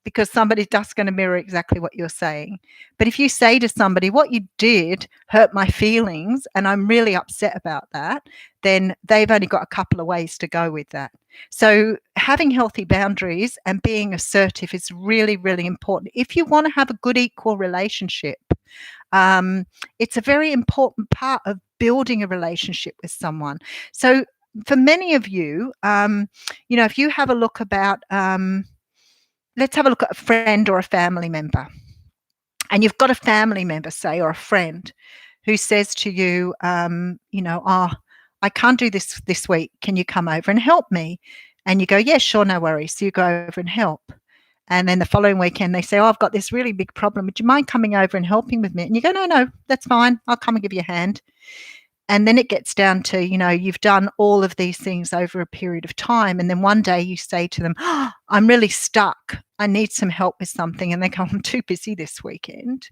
Because somebody's just going to mirror exactly what you're saying. But if you say to somebody, what you did hurt my feelings and I'm really upset about that, then they've only got a couple of ways to go with that. So having healthy boundaries and being assertive is really, really important. If you want to have a good equal relationship, it's a very important part of building a relationship with someone. So for many of you, if you have a look about... let's have a look at a friend or a family member. And you've got a family member, say, or a friend who says to you, I can't do this week. Can you come over and help me? And you go, yeah, sure, no worries. So you go over and help. And then the following weekend they say, I've got this really big problem. Would you mind coming over and helping with me? And you go, no, that's fine. I'll come and give you a hand. And then it gets down to, you've done all of these things over a period of time. And then one day you say to them, I'm really stuck. I need some help with something. And they go, I'm too busy this weekend.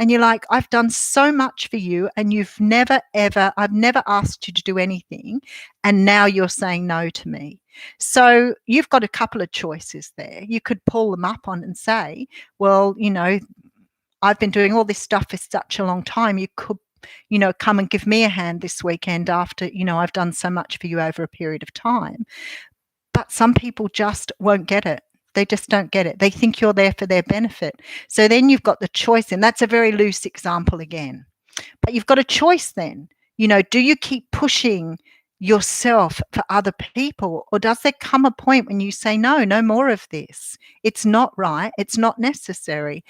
And you're like, I've done so much for you and I've never asked you to do anything. And now you're saying no to me. So you've got a couple of choices there. You could pull them up on and say, well, I've been doing all this stuff for such a long time. You could, come and give me a hand this weekend after, I've done so much for you over a period of time. But some people just won't get it. They just don't get it. They think you're there for their benefit. So then you've got the choice, and that's a very loose example again. But you've got a choice then. Do you keep pushing yourself for other people, or does there come a point when you say, no more of this? It's not right. It's not necessary.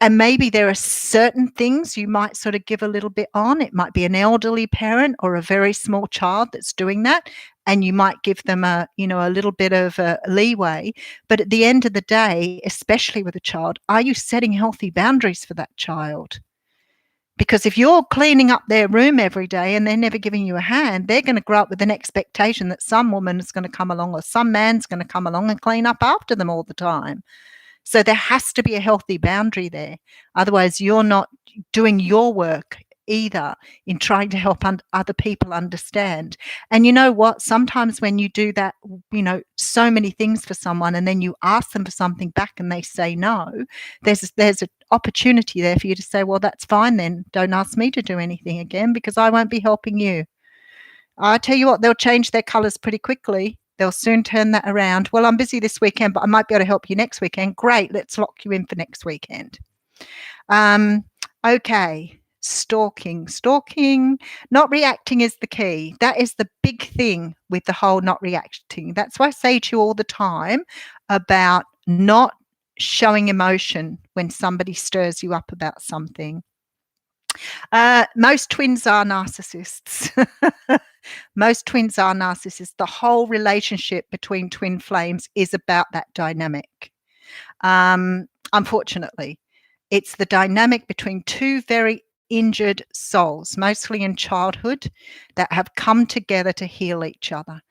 And maybe there are certain things you might sort of give a little bit on. It might be an elderly parent or a very small child that's doing that. And you might give them a little bit of a leeway. But at the end of the day, especially with a child, are you setting healthy boundaries for that child? Because if you're cleaning up their room every day and they're never giving you a hand, they're going to grow up with an expectation that some woman is going to come along or some man's going to come along and clean up after them all the time. So there has to be a healthy boundary there. Otherwise, you're not doing your work either in trying to help other people understand. And you know what? Sometimes when you do that, so many things for someone and then you ask them for something back and they say no, there's an opportunity there for you to say, well, that's fine then. Don't ask me to do anything again because I won't be helping you. I tell you what, they'll change their colours pretty quickly. They'll soon turn that around. Well, I'm busy this weekend, but I might be able to help you next weekend. Great, let's lock you in for next weekend. Okay, stalking. Not reacting is the key. That is the big thing with the whole not reacting. That's why I say to you all the time about not showing emotion when somebody stirs you up about something. Most twins are narcissists. Most twins are narcissists. The whole relationship between twin flames is about that dynamic. Unfortunately, it's the dynamic between two very injured souls, mostly in childhood, that have come together to heal each other.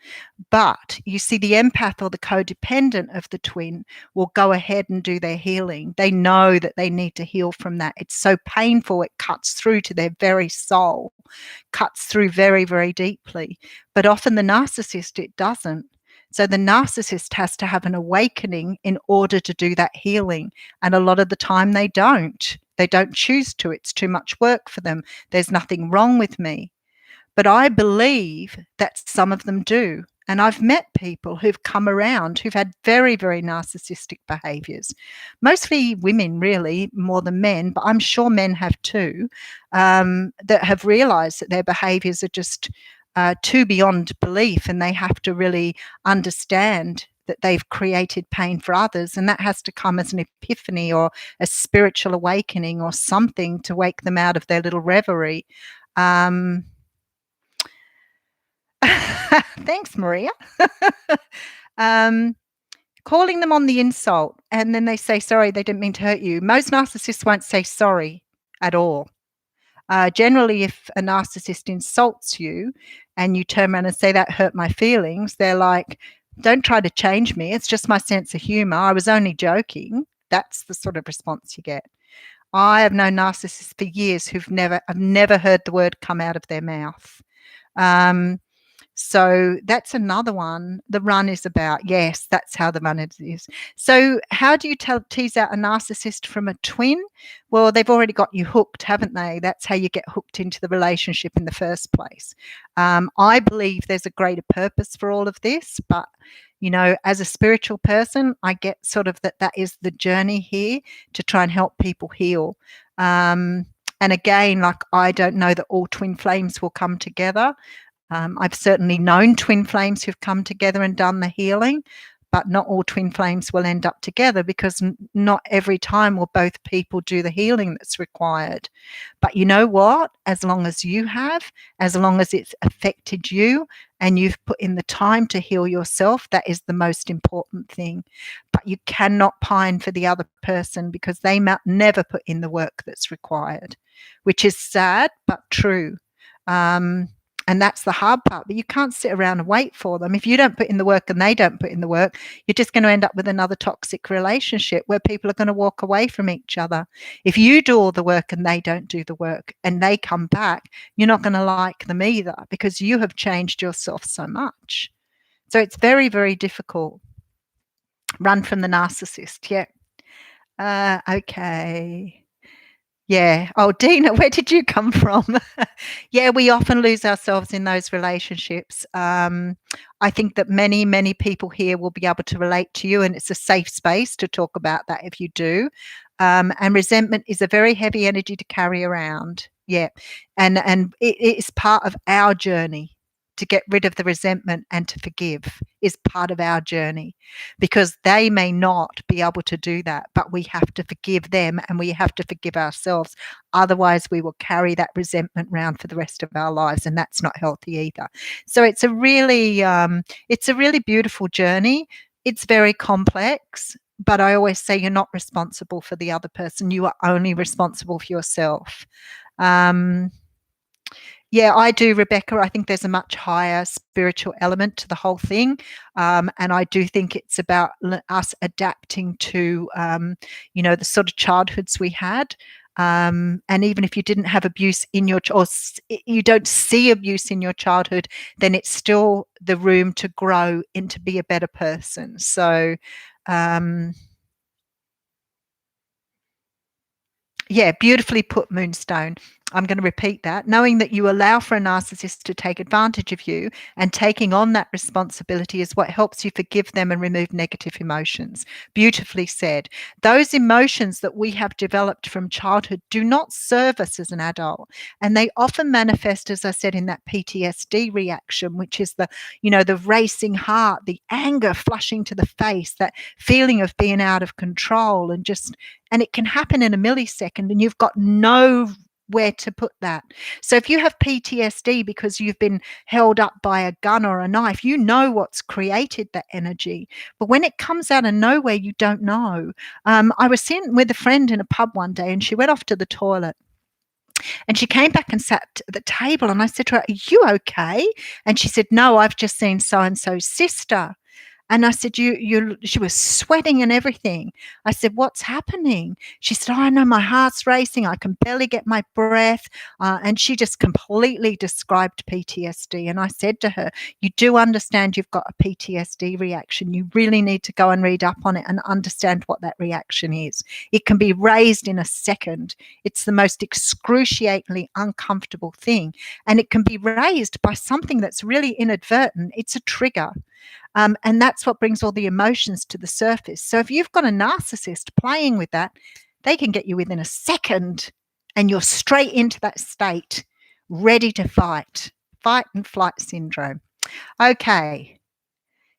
But you see, the empath or the codependent of the twin will go ahead and do their healing. They know that they need to heal from that. It's so painful, it cuts through to their very soul, cuts through very, very deeply. But often the narcissist, it doesn't. So the narcissist has to have an awakening in order to do that healing. And a lot of the time they don't. They don't choose to. It's too much work for them. There's nothing wrong with me. But I believe that some of them do. And I've met people who've come around who've had very, very narcissistic behaviours. Mostly women, really, more than men, but I'm sure men have too, that have realised that their behaviours are just too beyond belief, and they have to really understand that they've created pain for others, and that has to come as an epiphany or a spiritual awakening or something to wake them out of their little reverie. Thanks, Maria. Calling them on the insult, and then they say, sorry, they didn't mean to hurt you. Most narcissists won't say sorry at all. Generally, if a narcissist insults you and you turn around and say, that hurt my feelings, they're like, don't try to change me. It's just my sense of humour. I was only joking. That's the sort of response you get. I have known narcissists for years I've never heard the word come out of their mouth. So that's another one. The run is about, yes, that's how the run is. So how do you tease out a narcissist from a twin? Well, they've already got you hooked, haven't they? That's how you get hooked into the relationship in the first place. I believe there's a greater purpose for all of this, but as a spiritual person, I get sort of that is the journey here to try and help people heal. And again, like, I don't know that all twin flames will come together. I've certainly known twin flames who've come together and done the healing, but not all twin flames will end up together because not every time will both people do the healing that's required. But you know what? As long as you have, as long as it's affected you and you've put in the time to heal yourself, that is the most important thing. But you cannot pine for the other person because they never put in the work that's required, which is sad but true. And that's the hard part. But you can't sit around and wait for them. If you don't put in the work and they don't put in the work, you're just going to end up with another toxic relationship where people are going to walk away from each other. If you do all the work and they don't do the work and they come back, you're not going to like them either because you have changed yourself so much. So it's very, very difficult. Run from the narcissist. Yeah. Okay. Yeah. Oh, Dina, where did you come from? Yeah, we often lose ourselves in those relationships. I think that many, many people here will be able to relate to you, and it's a safe space to talk about that if you do. And resentment is a very heavy energy to carry around. Yeah. And it is part of our journey. To get rid of the resentment and to forgive is part of our journey, because they may not be able to do that, but we have to forgive them and we have to forgive ourselves. Otherwise, we will carry that resentment around for the rest of our lives, and that's not healthy either. So it's a really beautiful journey. It's very complex, but I always say you're not responsible for the other person. You are only responsible for yourself. Yeah, I do, Rebecca. I think there's a much higher spiritual element to the whole thing. And I do think it's about us adapting to, the sort of childhoods we had. And even if you didn't have abuse in your, or you don't see abuse in your childhood, then it's still the room to grow and to be a better person. So, yeah, beautifully put, Moonstone. I'm going to repeat that. Knowing that you allow for a narcissist to take advantage of you and taking on that responsibility is what helps you forgive them and remove negative emotions. Beautifully said. Those emotions that we have developed from childhood do not serve us as an adult. And they often manifest, as I said, in that PTSD reaction, which is the racing heart, the anger flushing to the face, that feeling of being out of control, and it can happen in a millisecond, and you've got nowhere to put that. So if you have PTSD because you've been held up by a gun or a knife, you know what's created that energy. But when it comes out of nowhere, you don't know. I was sitting with a friend in a pub one day, and she went off to the toilet. And she came back and sat at the table, and I said to her, "Are you okay?" And she said, "No, I've just seen so-and-so's sister." And I said, she was sweating and everything. I said, "What's happening?" She said, "Oh, I know, my heart's racing. I can barely get my breath." And she just completely described PTSD. And I said to her, "You do understand you've got a PTSD reaction. You really need to go and read up on it and understand what that reaction is. It can be raised in a second. It's the most excruciatingly uncomfortable thing. And it can be raised by something that's really inadvertent. It's a trigger." And that's what brings all the emotions to the surface. So if you've got a narcissist playing with that, they can get you within a second and you're straight into that state, ready to fight and flight syndrome. Okay.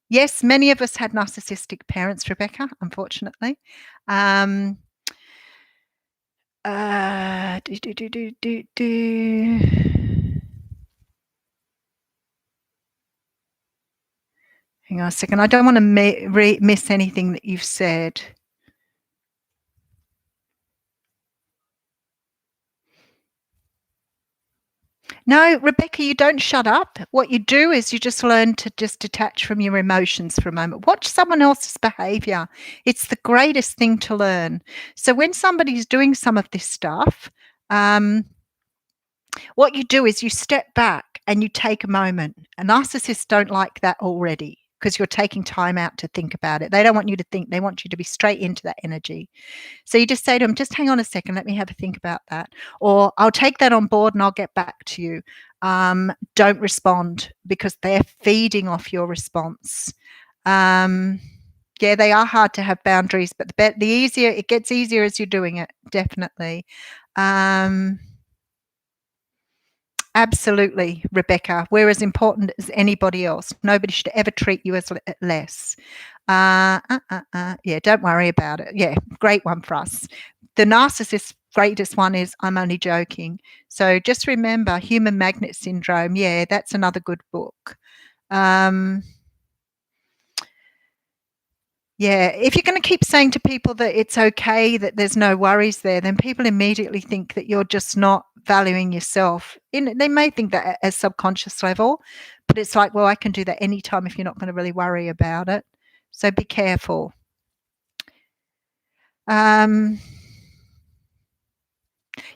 Yes, many of us had narcissistic parents, Rebecca, unfortunately. Hang on a second. I don't want to miss anything that you've said. No, Rebecca, you don't shut up. What you do is you just learn to just detach from your emotions for a moment. Watch someone else's behavior. It's the greatest thing to learn. So when somebody's doing some of this stuff, what you do is you step back and you take a moment. And narcissists don't like that already, because you're taking time out to think about it. They don't want you to think. They want you to be straight into that energy. So you just say to them, "Just hang on a second. Let me have a think about that." Or, "I'll take that on board and I'll get back to you." Don't respond, because they're feeding off your response. Yeah, they are hard to have boundaries, but the easier it gets, easier as you're doing it. Definitely. Absolutely, Rebecca. We're as important as anybody else. Nobody should ever treat you as less. Yeah, don't worry about it. Yeah, great one for us. The narcissist's greatest one is, "I'm only joking." So just remember, Human Magnet Syndrome. Yeah, that's another good book. Yeah, if you're going to keep saying to people that it's okay, that there's no worries there, then people immediately think that you're just not valuing yourself. They may think that at a subconscious level, but it's like, well, I can do that anytime if you're not going to really worry about it. So be careful. Yeah,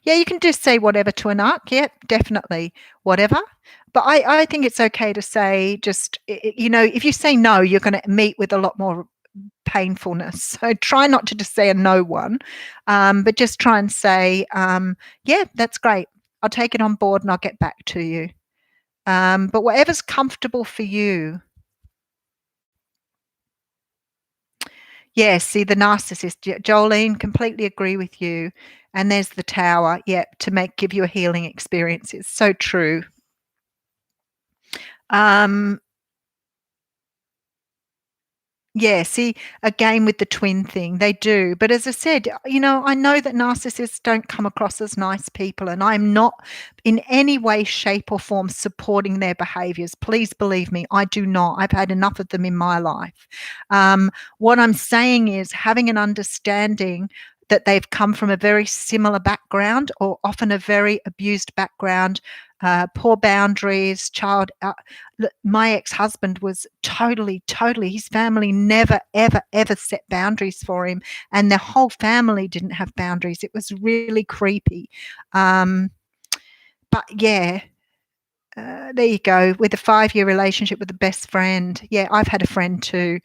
you can just say whatever to a narc. Yeah, definitely, whatever. But I think it's okay to say just, if you say no, you're going to meet with a lot more painfulness. So try not to just say a no one, but just try and say, yeah, that's great. I'll take it on board and I'll get back to you. But whatever's comfortable for you. Yeah, see the narcissist. Jolene, completely agree with you. And there's the tower. Yeah, to give you a healing experience. It's so true. Yeah, see, again with the twin thing, they do. But as I said, I know that narcissists don't come across as nice people, and I'm not in any way, shape, or form supporting their behaviors. Please believe me, I do not. I've had enough of them in my life. What I'm saying is having an understanding that they've come from a very similar background, or often a very abused background, poor boundaries, my ex-husband was totally, his family never, ever, ever set boundaries for him, and their whole family didn't have boundaries. It was really creepy. But yeah, there you go. With a 5-year relationship with a best friend. Yeah, I've had a friend too.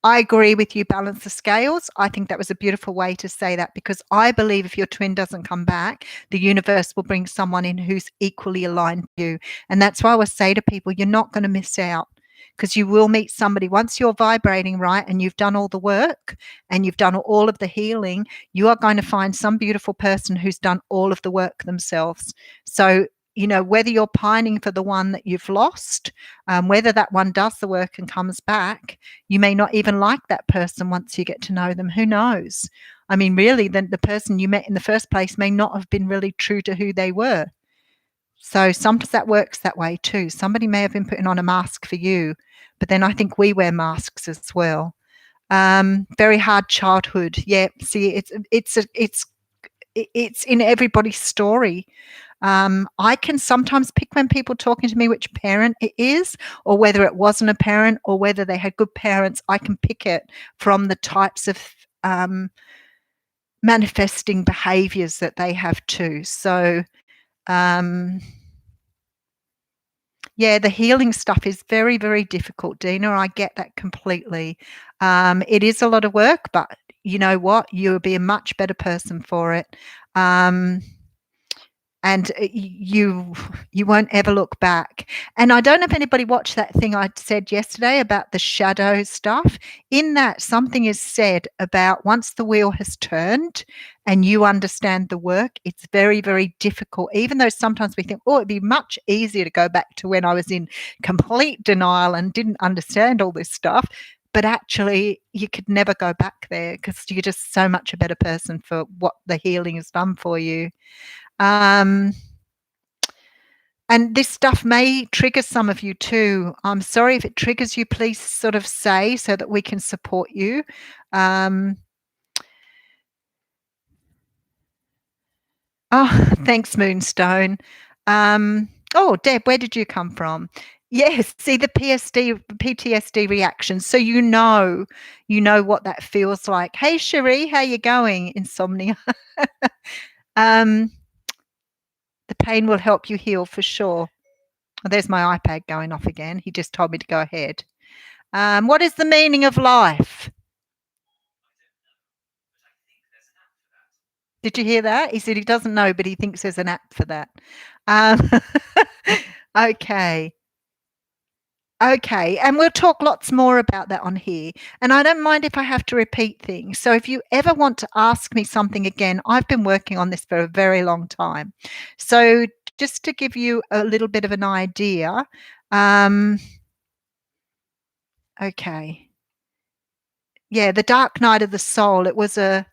I agree with you, balance the scales. I think that was a beautiful way to say that, because I believe if your twin doesn't come back, the universe will bring someone in who's equally aligned to you. And that's why I always say to people, you're not going to miss out, because you will meet somebody. Once you're vibrating right and you've done all the work and you've done all of the healing, you are going to find some beautiful person who's done all of the work themselves. So, whether you're pining for the one that you've lost, whether that one does the work and comes back, you may not even like that person once you get to know them. Who knows? I mean, really, the person you met in the first place may not have been really true to who they were. So sometimes that works that way too. Somebody may have been putting on a mask for you, but then I think we wear masks as well. Very hard childhood. Yeah. See, it's in everybody's story. I can sometimes pick when people talking to me which parent it is, or whether it wasn't a parent, or whether they had good parents. I can pick it from the types of manifesting behaviors that they have too. So, yeah, the healing stuff is very, very difficult, Dina. I get that completely. It is a lot of work, but you know what? You'll be a much better person for it. And you won't ever look back. And I don't know if anybody watched that thing I said yesterday about the shadow stuff. In that, something is said about once the wheel has turned and you understand the work, it's very, very difficult. Even though sometimes we think, oh, it'd be much easier to go back to when I was in complete denial and didn't understand all this stuff. But actually, you could never go back there, because you're just so much a better person for what the healing has done for you. And this stuff may trigger some of you too. I'm sorry if it triggers you. Please sort of say, so that we can support you. Oh, thanks, Moonstone. Oh, Deb, where did you come from? Yes, see the PTSD reaction. So you know what that feels like. Hey, Cherie, how you going? Insomnia. The pain will help you heal for sure. Oh, there's my iPad going off again. He just told me to go ahead. What is the meaning of life? Did you hear that? He said he doesn't know, but he thinks there's an app for that. Okay. Okay, and we'll talk lots more about that on here. And I don't mind if I have to repeat things. So if you ever want to ask me something again, I've been working on this for a very long time. So just to give you a little bit of an idea, okay. Yeah, the dark night of the soul. It was a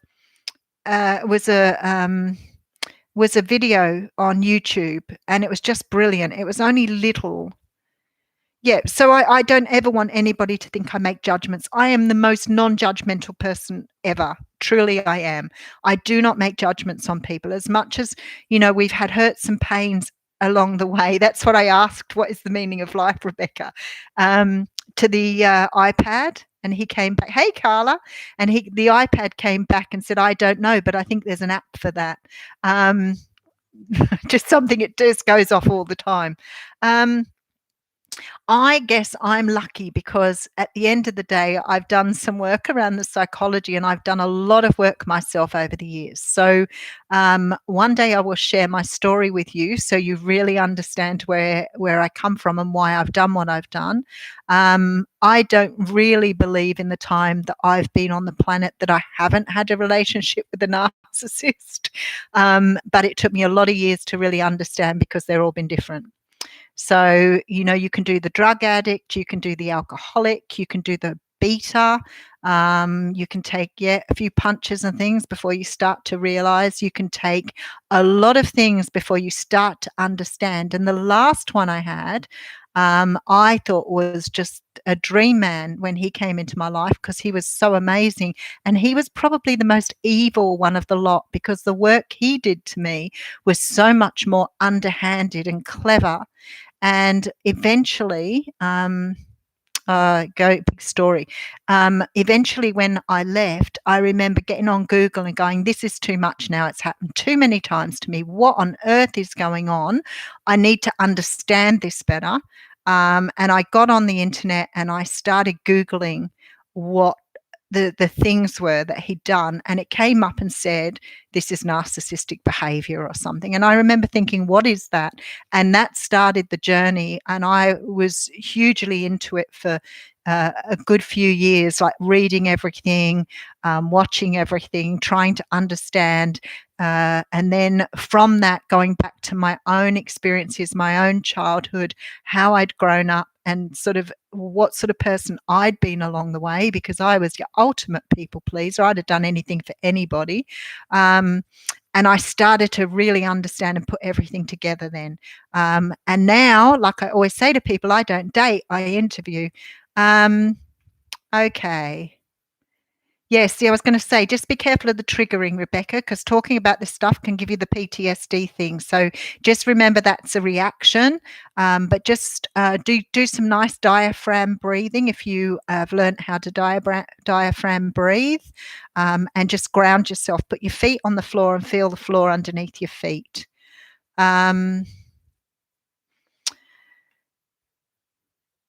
video on YouTube, and it was just brilliant. It was only little. Yeah, so I don't ever want anybody to think I make judgments. I am the most non-judgmental person ever. Truly, I am. I do not make judgments on people. As much as, we've had hurts and pains along the way. That's what I asked, what is the meaning of life, Rebecca, to the iPad. And he came back, hey, Carla. And the iPad came back and said, I don't know, but I think there's an app for that. Just something, it just goes off all the time. I guess I'm lucky because at the end of the day, I've done some work around the psychology and I've done a lot of work myself over the years. So one day I will share my story with you so you really understand where I come from and why I've done what I've done. I don't really believe in the time that I've been on the planet that I haven't had a relationship with a narcissist. But it took me a lot of years to really understand because they've all been different. So, you can do the drug addict, you can do the alcoholic, you can do the beta. You can take, a few punches and things before you start to realize. You can take a lot of things before you start to understand. And the last one I had, I thought was just a dream man when he came into my life because he was so amazing. And he was probably the most evil one of the lot because the work he did to me was so much more underhanded and clever. And eventually, big story. Eventually, when I left, I remember getting on Google and going, this is too much now. It's happened too many times to me. What on earth is going on? I need to understand this better. And I got on the internet and I started Googling what the things were that he'd done, and it came up and said this is narcissistic behavior or something. And I remember thinking, what is that? And that started the journey, and I was hugely into it for a good few years, like reading everything, watching everything, trying to understand. And then from that, going back to my own experiences, my own childhood, how I'd grown up, and sort of what sort of person I'd been along the way, because I was your ultimate people pleaser. I'd have done anything for anybody. And I started to really understand and put everything together then. And now, like I always say to people, I don't date, I interview. Okay. Yes, see, I was going to say, just be careful of the triggering, Rebecca, because talking about this stuff can give you the PTSD thing. So just remember that's a reaction, but just do some nice diaphragm breathing if you have learned how to diaphragm breathe, and just ground yourself. Put your feet on the floor and feel the floor underneath your feet.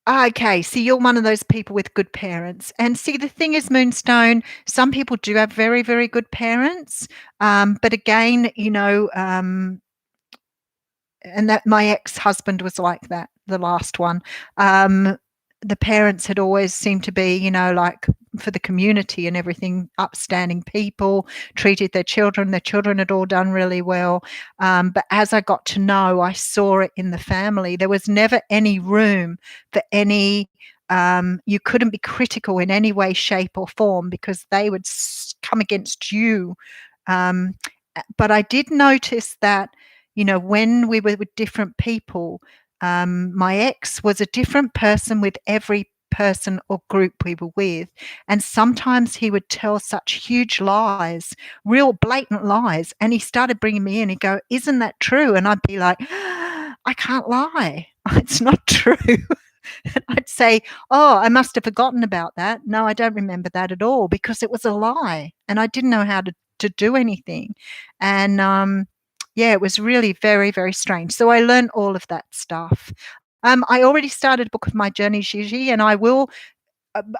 Okay, so you're one of those people with good parents. And see, the thing is, Moonstone, some people do have very, very good parents. But again, and that my ex-husband was like that, the last one. The parents had always seemed to be, like for the community and everything, upstanding people, treated their children. Their children had all done really well. But as I got to know, I saw it in the family. There was never any room for any, you couldn't be critical in any way, shape or form because they would come against you. But I did notice that, when we were with different people, my ex was a different person with every person or group we were with. And sometimes he would tell such huge lies, real blatant lies. And he started bringing me in. He'd go, isn't that true? And I'd be like, I can't lie. It's not true. And I'd say, oh, I must have forgotten about that. No, I don't remember that at all because it was a lie. And I didn't know how to do anything. And it was really very, very strange. So I learned all of that stuff. I already started a book of my journey, Gigi, and I will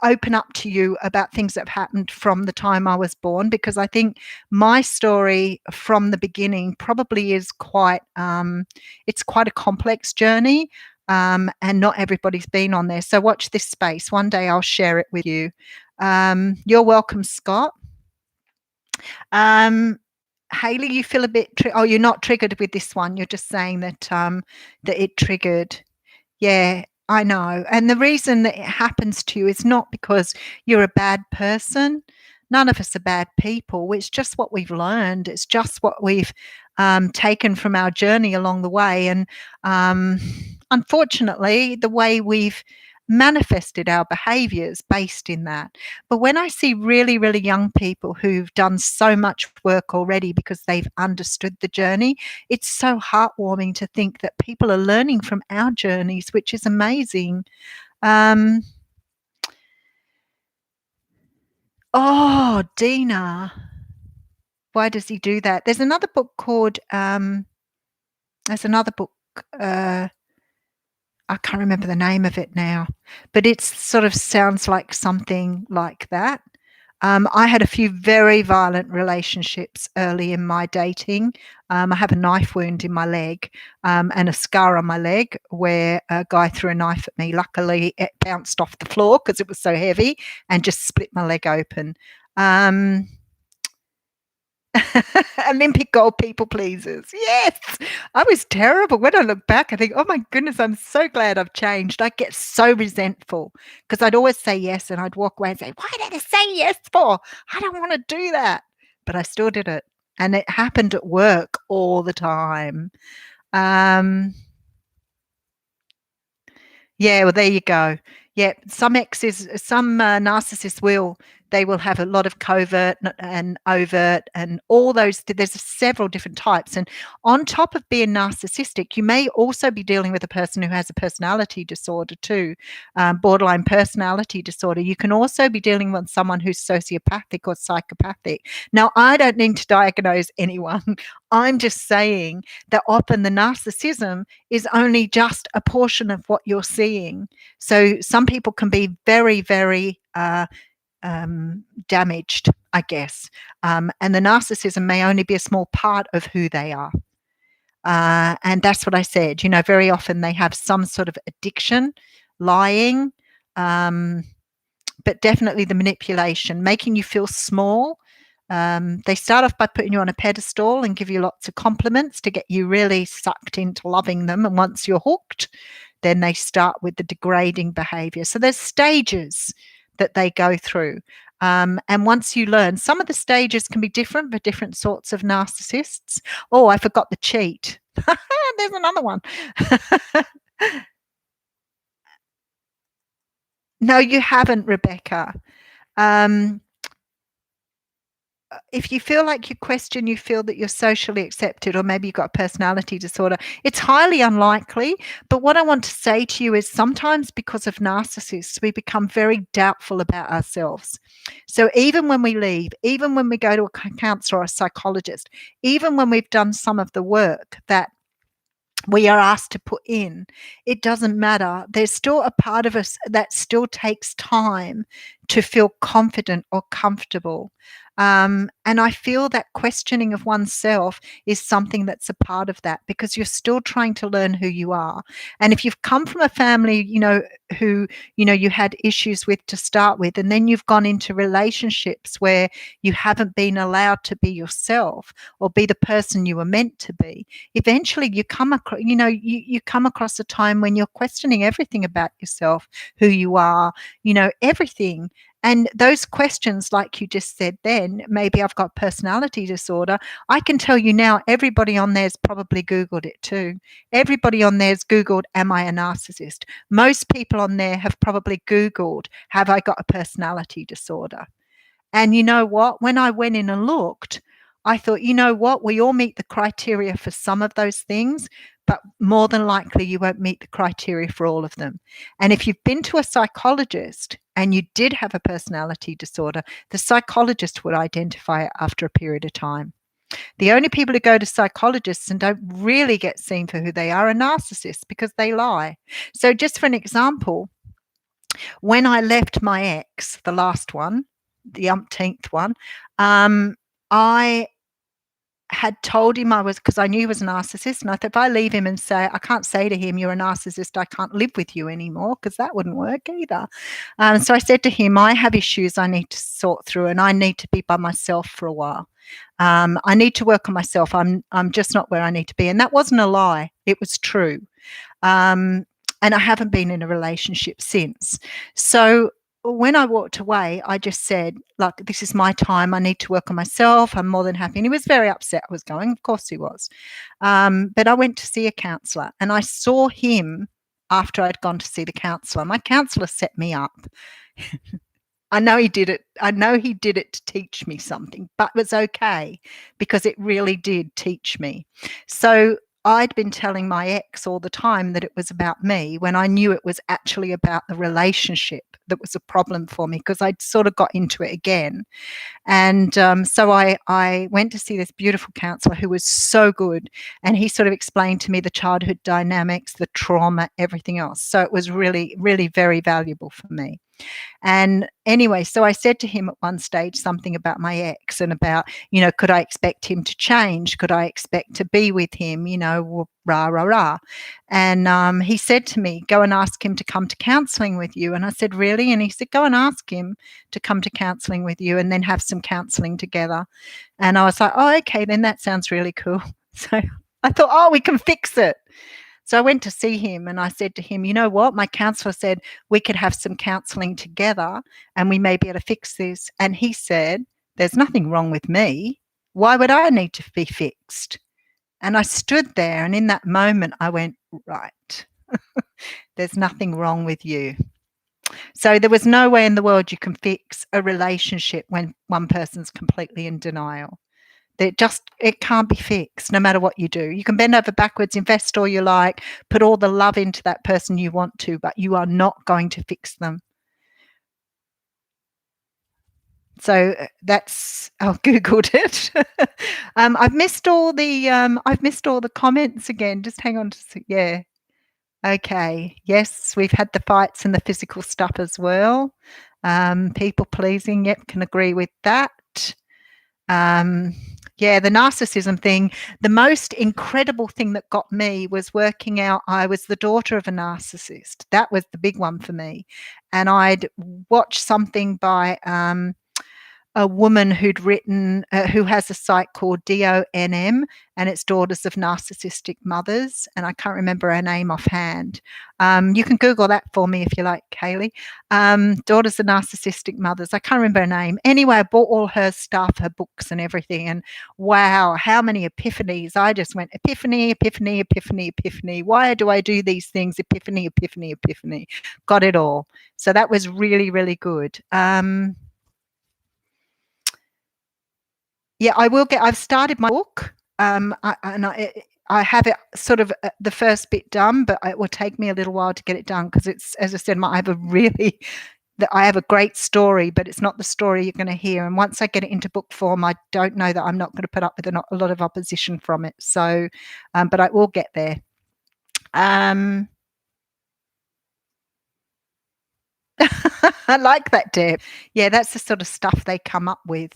open up to you about things that have happened from the time I was born, because I think my story from the beginning probably is it's quite a complex journey, and not everybody's been on there. So watch this space. One day I'll share it with you. You're welcome, Scott. Hayley, you feel a bit, you're not triggered with this one. You're just saying that that it triggered. Yeah, I know. And the reason that it happens to you is not because you're a bad person. None of us are bad people. It's just what we've learned. It's just what we've taken from our journey along the way. And unfortunately, the way we've manifested our behaviors based in that. But when I see really, really young people who've done so much work already because they've understood the journey, it's so heartwarming to think that people are learning from our journeys, which is amazing. Oh, Dina, why does he do that? There's another book called, there's another book, I can't remember the name of it now, but it sort of sounds like something like that. I had a few very violent relationships early in my dating. I have a knife wound in my leg and a scar on my leg where a guy threw a knife at me. Luckily, it bounced off the floor because it was so heavy and just split my leg open. Olympic gold people pleasers. Yes, I was terrible. When I look back, I think, oh my goodness, I'm so glad I've changed. I get so resentful because I'd always say yes and I'd walk away and say, why did I say yes for? I don't want to do that. But I still did it. And it happened at work all the time. Yeah, well, there you go. Yeah, some narcissists they will have a lot of covert and overt and all those. There's several different types. And on top of being narcissistic, you may also be dealing with a person who has a personality disorder too, borderline personality disorder. You can also be dealing with someone who's sociopathic or psychopathic. Now, I don't need to diagnose anyone. I'm just saying that often the narcissism is only just a portion of what you're seeing. So some people can be very, very damaged, I guess. And the narcissism may only be a small part of who they are. And that's what I said. Very often they have some sort of addiction, lying, but definitely the manipulation, making you feel small. They start off by putting you on a pedestal and give you lots of compliments to get you really sucked into loving them. And once you're hooked, then they start with the degrading behavior. So there's stages that they go through. And once you learn, some of the stages can be different for different sorts of narcissists. Oh, I forgot the cheat. There's another one. No, you haven't, Rebecca. If you feel like you feel that you're socially accepted, or maybe you've got a personality disorder, it's highly unlikely. But what I want to say to you is sometimes because of narcissists, we become very doubtful about ourselves. So even when we leave, even when we go to a counselor or a psychologist, even when we've done some of the work that we are asked to put in, it doesn't matter. There's still a part of us that still takes time to feel confident or comfortable. And I feel that questioning of oneself is something that's a part of that, because you're still trying to learn who you are. And if you've come from a family, who, you had issues with to start with, and then you've gone into relationships where you haven't been allowed to be yourself or be the person you were meant to be, eventually you come across, you come across a time when you're questioning everything about yourself, who you are, everything. And those questions, like you just said then, maybe I've got personality disorder. I can tell you now, everybody on there's probably Googled it too. Everybody on there's Googled, am I a narcissist? Most people on there have probably Googled, have I got a personality disorder? And you know what? When I went in and looked, I thought, you know what? We all meet the criteria for some of those things, but more than likely you won't meet the criteria for all of them. And if you've been to a psychologist and you did have a personality disorder, the psychologist would identify it after a period of time. The only people who go to psychologists and don't really get seen for who they are narcissists, because they lie. So just for an example, when I left my ex, the last one, the umpteenth one, I had told him because I knew he was a narcissist, and I thought if I leave him and say, I can't say to him, you're a narcissist, I can't live with you anymore, because that wouldn't work either. So I said to him, I have issues I need to sort through, and I need to be by myself for a while. I need to work on myself. I'm just not where I need to be. And that wasn't a lie. It was true. And I haven't been in a relationship since. So when I walked away, I just said, like, this is my time. I need to work on myself. I'm more than happy. And he was very upset I was going. Of course he was. But I went to see a counsellor, and I saw him after I'd gone to see the counsellor. My counsellor set me up. I know he did it. I know he did it to teach me something, but it was okay because it really did teach me. So I'd been telling my ex all the time that it was about me when I knew it was actually about the relationship that was a problem for me, because I'd sort of got into it again. And so I went to see this beautiful counsellor who was so good. And he sort of explained to me the childhood dynamics, the trauma, everything else. So it was really, really very valuable for me. And anyway, so I said to him at one stage something about my ex and about, could I expect him to change? Could I expect to be with him? Rah, rah, rah. And he said to me, go and ask him to come to counselling with you. And I said, really? And he said, go and ask him to come to counselling with you and then have some counselling together. And I was like, oh, okay, then that sounds really cool. So I thought, oh, we can fix it. So I went to see him and I said to him, you know what? My counsellor said we could have some counselling together and we may be able to fix this. And he said, there's nothing wrong with me. Why would I need to be fixed? And I stood there, and in that moment I went, right, there's nothing wrong with you. So there was no way in the world you can fix a relationship when one person's completely in denial. It can't be fixed no matter what you do. You can bend over backwards, invest all you like, put all the love into that person you want to, but you are not going to fix them. So that's Googled it. I've missed all the comments again. Just hang on yeah. Okay. Yes, we've had the fights and the physical stuff as well. People pleasing, yep, can agree with that. Yeah, the narcissism thing, the most incredible thing that got me was working out I was the daughter of a narcissist. That was the big one for me. And I'd watched something by a woman who'd written, who has a site called DONM, and it's Daughters of Narcissistic Mothers. And I can't remember her name offhand. You can Google that for me if you like, Kaylee. Daughters of Narcissistic Mothers. I can't remember her name. Anyway, I bought all her stuff, her books and everything. And wow, how many epiphanies. I just went epiphany, epiphany, epiphany, epiphany. Why do I do these things? Epiphany, epiphany, epiphany. Got it all. So that was really, really good. Yeah, I've started my book. I have it sort of the first bit done, but it will take me a little while to get it done because it's, as I said, I have a great story, but it's not the story you're going to hear. And once I get it into book form, I don't know that I'm not going to put up with a lot of opposition from it. So, but I will get there. I like that, Deb. Yeah, that's the sort of stuff they come up with.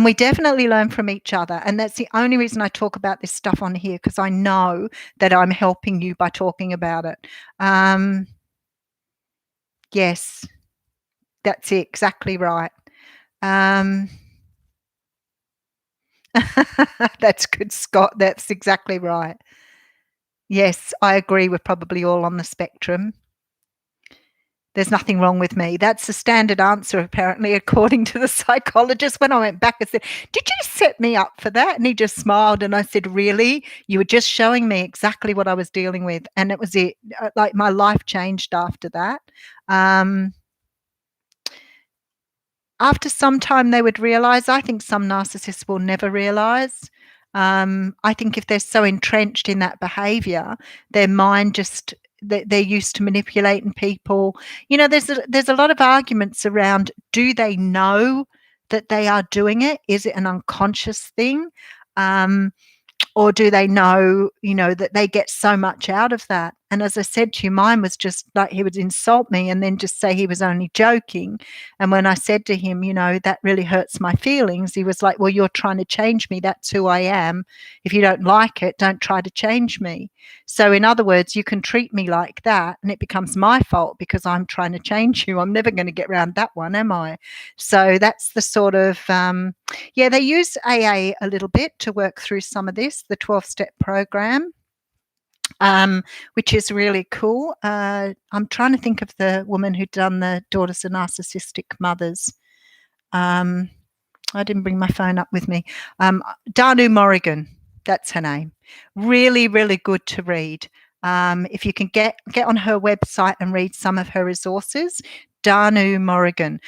We definitely learn from each other. And that's the only reason I talk about this stuff on here, because I know that I'm helping you by talking about it. Yes, that's it, exactly right. That's good, Scott. That's exactly right. Yes, I agree. We're probably all on the spectrum. There's nothing wrong with me. That's the standard answer, apparently, according to the psychologist. When I went back, I said, did you set me up for that? And he just smiled. And I said, really? You were just showing me exactly what I was dealing with. And it was it. Like, my life changed after that. After some time, they would realize. I think some narcissists will never realize. I think if they're so entrenched in that behavior, their mind just... they're used to manipulating people. There's a lot of arguments around, do they know that they are doing it? Is it an unconscious thing? Or do they know, that they get so much out of that? And as I said to you, mine was just like he would insult me and then just say he was only joking. And when I said to him, that really hurts my feelings, he was like, well, you're trying to change me. That's who I am. If you don't like it, don't try to change me. So in other words, you can treat me like that and it becomes my fault because I'm trying to change you. I'm never going to get around that one, am I? So that's the sort of, they use AA a little bit to work through some of this, the 12-step program. Which is really cool. I'm trying to think of the woman who'd done the Daughters of Narcissistic Mothers. I didn't bring my phone up with me. Danu Morrigan, that's her name. Really, really good to read. If you can get on her website and read some of her resources, Danu Morrigan,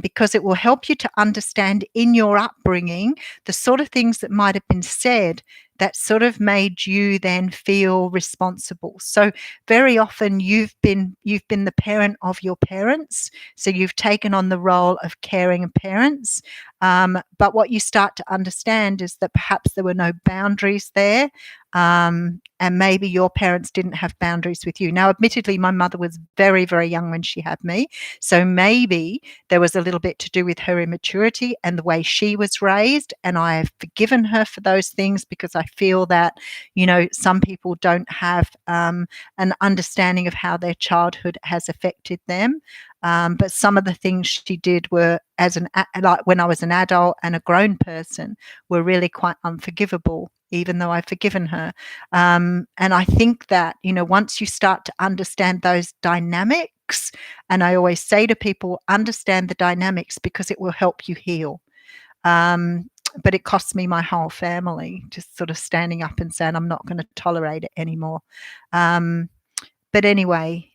because it will help you to understand in your upbringing the sort of things that might have been said that sort of made you then feel responsible. So very often you've been the parent of your parents, so you've taken on the role of caring parents. But what you start to understand is that perhaps there were no boundaries there. And maybe your parents didn't have boundaries with you. Now, admittedly, my mother was very, very young when she had me. So maybe there was a little bit to do with her immaturity and the way she was raised. And I have forgiven her for those things because I feel that, some people don't have an understanding of how their childhood has affected them. But some of the things she did were, like when I was an adult and a grown person, were really quite unforgivable, even though I've forgiven her. And I think that, once you start to understand those dynamics, and I always say to people, understand the dynamics because it will help you heal. But it cost me my whole family, just sort of standing up and saying, I'm not going to tolerate it anymore. But anyway,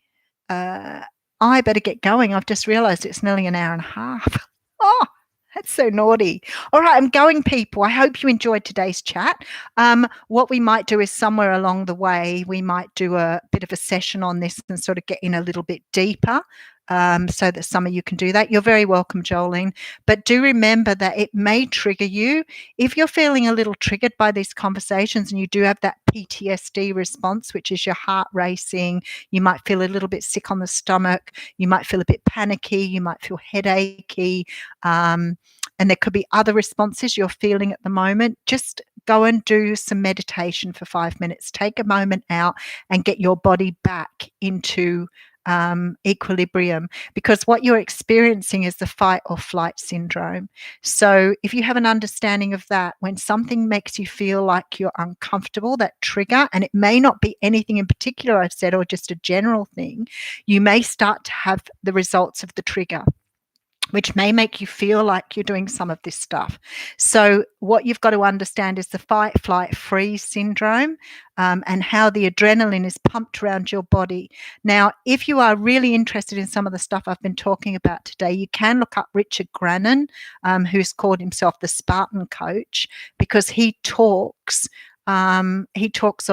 I better get going. I've just realized it's nearly an hour and a half. Oh, that's so naughty. All right, I'm going, people. I hope you enjoyed today's chat. What we might do is somewhere along the way, we might do a bit of a session on this and sort of get in a little bit deeper. So that some of you can do that. You're very welcome, Jolene. But do remember that it may trigger you. If you're feeling a little triggered by these conversations and you do have that PTSD response, which is your heart racing, you might feel a little bit sick on the stomach, you might feel a bit panicky, you might feel headachy, and there could be other responses you're feeling at the moment. Just go and do some meditation for 5 minutes. Take a moment out and get your body back into equilibrium, because what you're experiencing is the fight or flight syndrome. So if you have an understanding of that, when something makes you feel like you're uncomfortable, that trigger, and it may not be anything in particular I've said or just a general thing, you may start to have the results of the trigger, which may make you feel like you're doing some of this stuff. So what you've got to understand is the fight, flight, freeze syndrome, and how the adrenaline is pumped around your body. Now, if you are really interested in some of the stuff I've been talking about today, you can look up Richard Grannon, who's called himself the Spartan Coach, because he talks a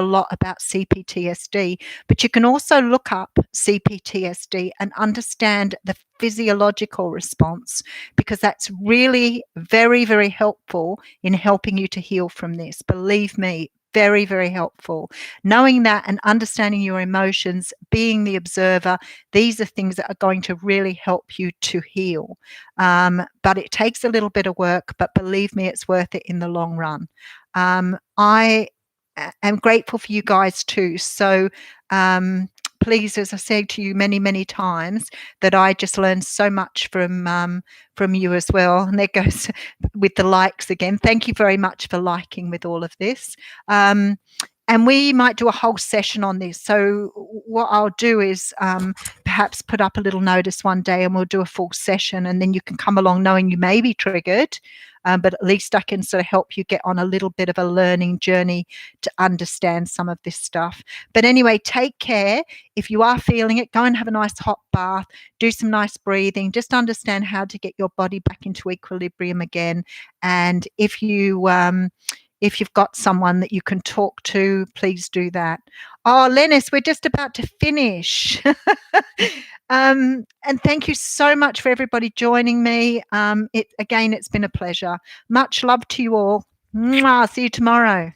lot about CPTSD, but you can also look up CPTSD and understand the physiological response, because that's really very, very helpful in helping you to heal from this. Believe me, very, very helpful. Knowing that and understanding your emotions, being the observer, these are things that are going to really help you to heal. But it takes a little bit of work, but believe me, it's worth it in the long run. I am grateful for you guys too. So please, as I said to you many, many times, that I just learned so much from you as well. And there goes with the likes again. Thank you very much for liking with all of this. And we might do a whole session on this. So what I'll do is perhaps put up a little notice one day and we'll do a full session, and then you can come along knowing you may be triggered, but at least I can sort of help you get on a little bit of a learning journey to understand some of this stuff. But anyway, take care. If you are feeling it, go and have a nice hot bath, do some nice breathing, just understand how to get your body back into equilibrium again. And if you've got someone that you can talk to, please do that. Oh, Lennis, we're just about to finish. And thank you so much for everybody joining me. It's been a pleasure. Much love to you all. Mwah, see you tomorrow.